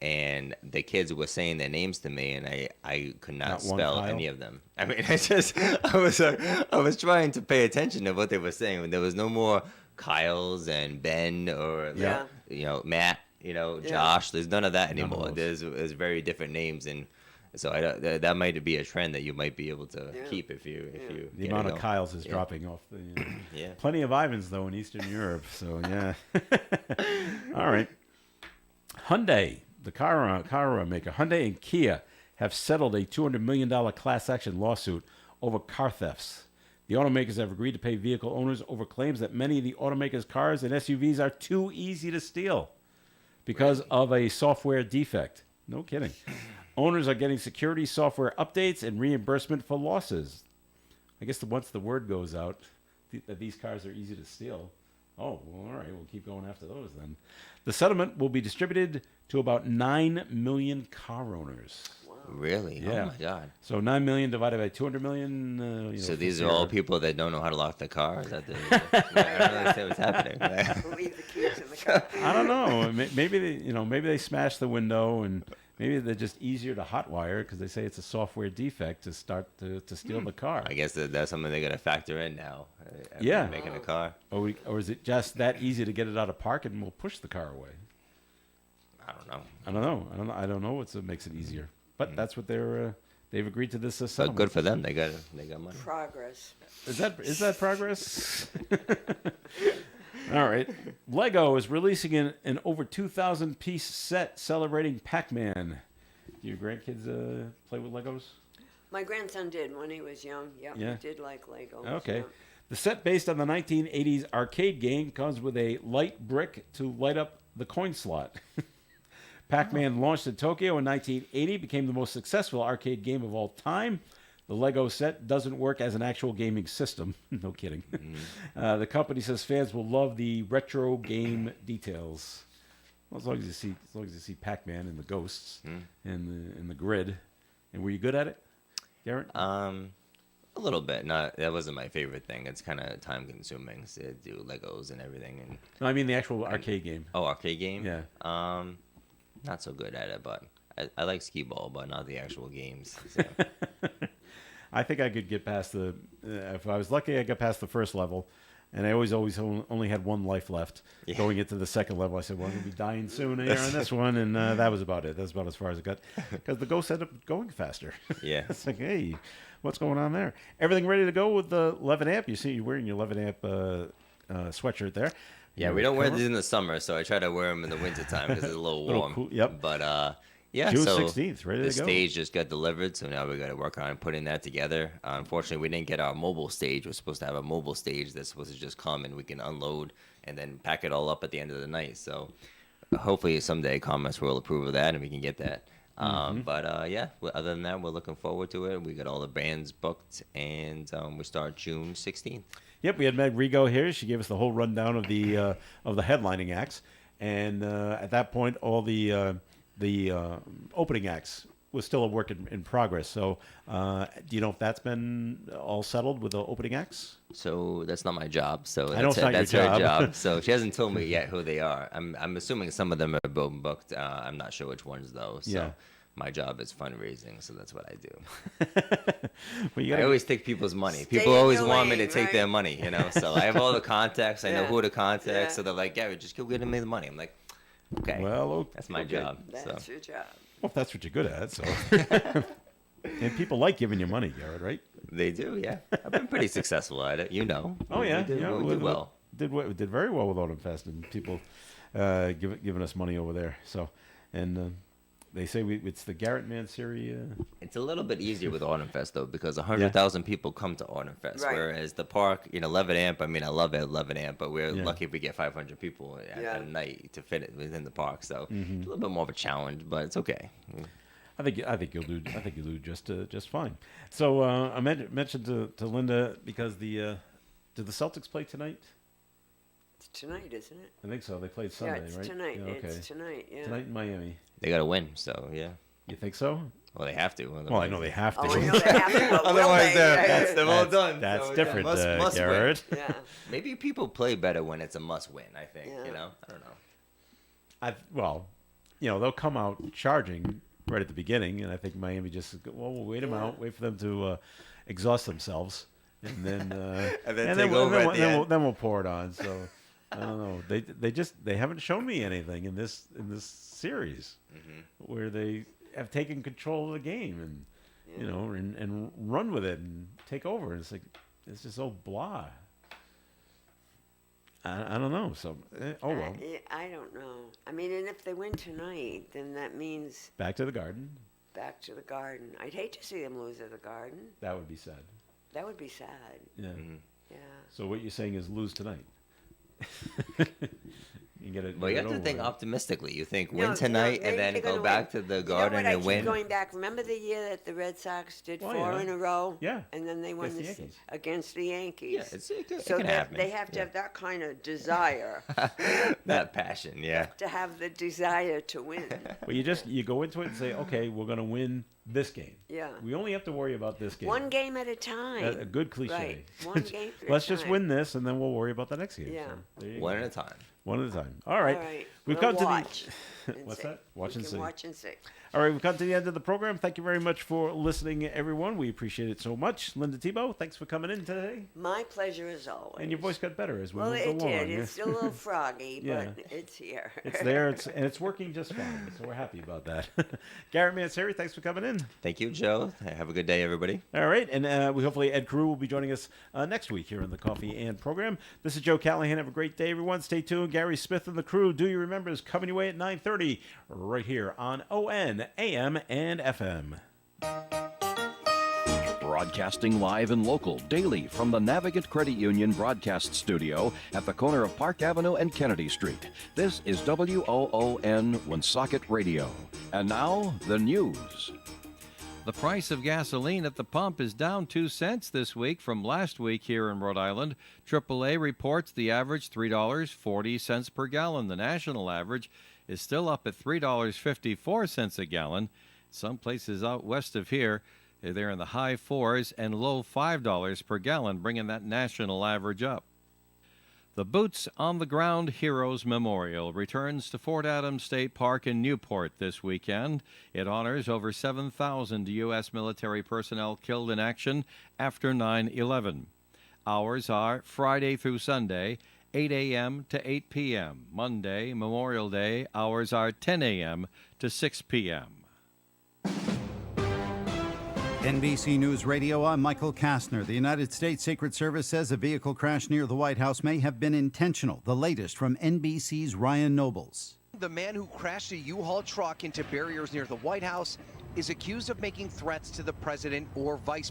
Speaker 5: and the kids were saying their names to me, and I could not
Speaker 2: Not one
Speaker 5: spell
Speaker 2: Kyle?
Speaker 5: any of them. I mean, I was trying to pay attention to what they were saying. There was no more Kyles and Ben or
Speaker 3: Yeah.
Speaker 5: Matt.
Speaker 3: Yeah.
Speaker 5: Josh. There's none of that
Speaker 2: of
Speaker 5: anymore.
Speaker 2: those.
Speaker 5: There's very different names, and So that might be a trend that you might be able to keep if you
Speaker 2: The
Speaker 5: get
Speaker 2: amount
Speaker 5: it
Speaker 2: of
Speaker 5: going.
Speaker 2: Kyles is dropping off.
Speaker 5: Yeah.
Speaker 2: Plenty of Ivans, though, in Eastern Europe. So, yeah. All right. Hyundai, the car maker, Hyundai and Kia have settled a $200 million class action lawsuit over car thefts. The automakers have agreed to pay vehicle owners over claims that many of the automakers' cars and SUVs are too easy to steal because of a software defect. No kidding. Owners are getting security software updates and reimbursement for losses. I guess once the word goes out that these cars are easy to steal, oh, well, all right, we'll keep going after those then. The settlement will be distributed to about 9 million car owners.
Speaker 5: Really?
Speaker 2: Yeah.
Speaker 5: Oh my God.
Speaker 2: So 9 million divided by 200 million.
Speaker 5: So these are all people that don't know how to lock the car? Is that I don't understand what's happening.
Speaker 3: Leave the keys in the car.
Speaker 2: I don't know. Maybe they smash the window, and maybe they're just easier to hotwire because they say it's a software defect to start to steal the car.
Speaker 5: I guess that's something they got to factor in now.
Speaker 2: Yeah.
Speaker 5: Making a car.
Speaker 2: Or is it just that easy to get it out of park and we'll push the car away?
Speaker 5: I don't know.
Speaker 2: I don't know what makes it easier. But that's what they've agreed to this
Speaker 5: So
Speaker 2: settlement.
Speaker 5: good for them. They got money.
Speaker 3: Progress.
Speaker 2: Is that progress? All right. Lego is releasing an over 2,000 piece set celebrating Pac-Man. Do your grandkids play with Legos?
Speaker 3: My grandson did when he was young. Yeah,
Speaker 2: Yeah.
Speaker 3: he did like Legos.
Speaker 2: Okay.
Speaker 3: Yeah.
Speaker 2: The set based on the 1980s arcade game comes with a light brick to light up the coin slot. Pac-Man launched in Tokyo in 1980, became the most successful arcade game of all time. The Lego set doesn't work as an actual gaming system. No kidding. The company says fans will love the retro game details. Well, as long as you see Pac-Man and the ghosts and the grid. And were you good at it, Garrett?
Speaker 5: A little bit. That wasn't my favorite thing. It's kind of time consuming to do Legos and everything. And
Speaker 2: No, I mean the actual arcade game.
Speaker 5: oh, arcade game.
Speaker 2: Yeah.
Speaker 5: Not so good at it, but I like skee ball, but not the actual games. So.
Speaker 2: I think I could get past if I was lucky, I got past the first level, and I always only had one life left.
Speaker 5: Yeah.
Speaker 2: Going into the second level, I said, well, I'm going to be dying soon here on this one, and that was about it. That's about as far as it got, because the ghosts ended up going faster.
Speaker 5: Yeah.
Speaker 2: It's like, hey, what's going on there? Everything ready to go with the 11 amp? You see, you're wearing your 11 amp sweatshirt there.
Speaker 5: Yeah, we don't wear these in the summer, so I try to wear them in the wintertime because it's a little warm.
Speaker 2: Cool, yep.
Speaker 5: But yeah,
Speaker 2: June
Speaker 5: so
Speaker 2: 16th, ready
Speaker 5: the
Speaker 2: to go.
Speaker 5: stage just got delivered, so now we got to work on putting that together. Unfortunately, we didn't get our mobile stage. We're supposed to have a mobile stage that's supposed to just come and we can unload and then pack it all up at the end of the night. So hopefully someday Commerce will approve of that and we can get that. But yeah, other than that, we're looking forward to it. We got all the bands booked, and we start June 16th.
Speaker 2: Yep, we had Meg Rigo here. She gave us the whole rundown of the headlining acts, and at that point, all the opening acts was still a work in progress. So, do you know if that's been all settled with the opening acts?
Speaker 5: So that's not my job. So
Speaker 2: I know it's not
Speaker 5: that's
Speaker 2: your
Speaker 5: her
Speaker 2: job.
Speaker 5: job. So she hasn't told me yet who they are. I'm assuming some of them are booked. I'm not sure which ones though. So
Speaker 2: Yeah.
Speaker 5: my job is fundraising, so that's what I do.
Speaker 2: Well, you
Speaker 5: I
Speaker 2: gotta,
Speaker 5: always take people's money.
Speaker 3: Stay
Speaker 5: People
Speaker 3: in
Speaker 5: always
Speaker 3: your
Speaker 5: want me
Speaker 3: lane,
Speaker 5: to take
Speaker 3: right?
Speaker 5: their money, you know. So I have all the contacts. I know
Speaker 3: Yeah.
Speaker 5: who to contact.
Speaker 3: Yeah.
Speaker 5: So they're like, Gary, just go get me the money. I'm like, okay,
Speaker 2: well,
Speaker 5: that's my
Speaker 2: okay.
Speaker 5: job.
Speaker 3: That's
Speaker 5: So
Speaker 3: your job.
Speaker 2: Well, if that's what you're good at, so. And people like giving you money, Garrett, right?
Speaker 5: they do, yeah. I've been pretty successful at it, you know.
Speaker 2: Oh yeah,
Speaker 5: we did,
Speaker 2: yeah,
Speaker 5: we did well.
Speaker 2: Did very well with Autumn Fest, and people giving us money over there. So, and they say it's the Garrett Manseri.
Speaker 5: It's a little bit easier with Autumn Fest though, because 100,000 people come to Autumn Fest,
Speaker 3: Right.
Speaker 5: whereas the park, 11 amp. I mean, I love it, 11 amp, but we're
Speaker 2: Yeah.
Speaker 5: lucky if we get 500 people
Speaker 3: Yeah.
Speaker 5: at a night to fit it within the park. So it's a little bit more of a challenge, but it's okay.
Speaker 2: I think you'll do. I think you'll do just fine. So I mentioned to Linda because did the Celtics play tonight?
Speaker 3: It's tonight, isn't it?
Speaker 2: I think so. They played Sunday,
Speaker 3: yeah, it's
Speaker 2: right?
Speaker 3: tonight.
Speaker 2: Yeah, okay.
Speaker 3: It's tonight. Yeah.
Speaker 2: Tonight in Miami.
Speaker 5: They got to win, so yeah.
Speaker 2: You think so?
Speaker 5: Well, they have to.
Speaker 2: Well, I know they have to.
Speaker 3: Oh, I know they have to, but will
Speaker 5: Otherwise,
Speaker 3: they?
Speaker 5: they're all done.
Speaker 2: That's
Speaker 5: So, yeah,
Speaker 2: different,
Speaker 5: must win.
Speaker 2: Garrett.
Speaker 3: Yeah.
Speaker 5: Maybe people play better when it's a must-win. I think
Speaker 3: Yeah.
Speaker 5: I don't know.
Speaker 2: Well, they'll come out charging right at the beginning, and I think Miami just we'll wait them out, wait for them to exhaust themselves, and then
Speaker 5: And then take over at the end.
Speaker 2: then we'll pour it on. So I don't know. They haven't shown me anything in this series where they have taken control of the game and and run with it and take over. It's like it's just so blah. I don't know. So well.
Speaker 3: I don't know. I mean, and if they win tonight, then that means
Speaker 2: Back to the Garden.
Speaker 3: back to the Garden. I'd hate to see them lose at the Garden.
Speaker 2: That would be sad.
Speaker 3: That would be sad.
Speaker 2: Yeah.
Speaker 3: Yeah.
Speaker 2: So what you're saying is lose tonight. You get it.
Speaker 5: Well, you
Speaker 2: get
Speaker 5: have
Speaker 2: it
Speaker 5: to think
Speaker 2: over with.
Speaker 5: optimistically. You think
Speaker 3: No,
Speaker 5: win
Speaker 3: no,
Speaker 5: tonight
Speaker 3: maybe
Speaker 5: and then
Speaker 3: they're
Speaker 5: go
Speaker 3: gonna
Speaker 5: back
Speaker 3: win.
Speaker 5: to the
Speaker 3: You know
Speaker 5: Garden
Speaker 3: what? I
Speaker 5: and
Speaker 3: keep
Speaker 5: win.
Speaker 3: going back. Remember the year that the Red Sox did
Speaker 2: Well,
Speaker 3: 4
Speaker 2: yeah.
Speaker 3: in a row?
Speaker 2: Yeah.
Speaker 3: And then they won
Speaker 2: Against the
Speaker 3: this
Speaker 2: Yankees.
Speaker 3: against the Yankees.
Speaker 5: Yeah, it
Speaker 3: so
Speaker 5: can
Speaker 3: that
Speaker 5: happen.
Speaker 3: they have to have that kind of desire
Speaker 5: That passion, yeah.
Speaker 3: to have the desire to win.
Speaker 2: But you go into it and say, okay, we're going to win this game.
Speaker 3: Yeah.
Speaker 2: We only have to worry about this game.
Speaker 3: One game at a time.
Speaker 2: A good cliche.
Speaker 3: Right. One game at a
Speaker 2: Let's just
Speaker 3: time.
Speaker 2: win this, and then we'll worry about the next game.
Speaker 3: Yeah.
Speaker 2: So, there you
Speaker 5: One
Speaker 2: go.
Speaker 5: at a time.
Speaker 2: One at a time. All right.
Speaker 3: All right.
Speaker 2: We've
Speaker 3: We'll
Speaker 2: come to
Speaker 3: watch
Speaker 2: the.
Speaker 3: and
Speaker 2: What's
Speaker 3: see.
Speaker 2: that? Watch
Speaker 3: We
Speaker 2: and
Speaker 3: can
Speaker 2: see.
Speaker 3: watch and see.
Speaker 2: All right, we've come to the end of the program. Thank you very much for listening, everyone. We appreciate it so much. Linda Tebow, thanks for coming in today.
Speaker 3: My pleasure as always.
Speaker 2: And your voice got better as we
Speaker 3: Well,
Speaker 2: moved
Speaker 3: it
Speaker 2: along.
Speaker 3: did. It's still a little froggy,
Speaker 2: Yeah.
Speaker 3: but it's here.
Speaker 2: It's there, and it's working just fine. So we're happy about that. Garrett Manseri, thanks for coming in.
Speaker 5: Thank you, Joe. Have a good day, everybody.
Speaker 2: All right, and we hopefully Ed Carew will be joining us next week here on the Coffee and program. This is Joe Callahan. Have a great day, everyone. Stay tuned. Gary Smith and the crew. Do you remember is coming your way at 9:30 right here on ON AM and FM.
Speaker 1: Broadcasting live and local daily from the Navigant Credit Union broadcast studio at the corner of Park Avenue and Kennedy Street. This is WOON Woonsocket Radio. And now, the news. The price of gasoline at the pump is down 2 cents this week from last week here in Rhode Island. AAA reports the average $3.40 per gallon. The national average is still up at $3.54 a gallon. Some places out west of here, they're in the high $4s and low $5 per gallon, bringing that national average up. The Boots on the Ground Heroes Memorial returns to Fort Adams State Park in Newport this weekend. It honors over 7,000 U.S. military personnel killed in action after 9/11. Hours are Friday through Sunday, 8 a.m. to 8 p.m. Monday, Memorial Day, hours are 10 a.m. to 6 p.m.
Speaker 10: NBC News Radio, I'm Michael Kastner. The United States Secret Service says a vehicle crash near the White House may have been intentional. The latest from NBC's Ryan Nobles.
Speaker 11: The man who crashed a U-Haul truck into barriers near the White House is accused of making threats to the president or vice president.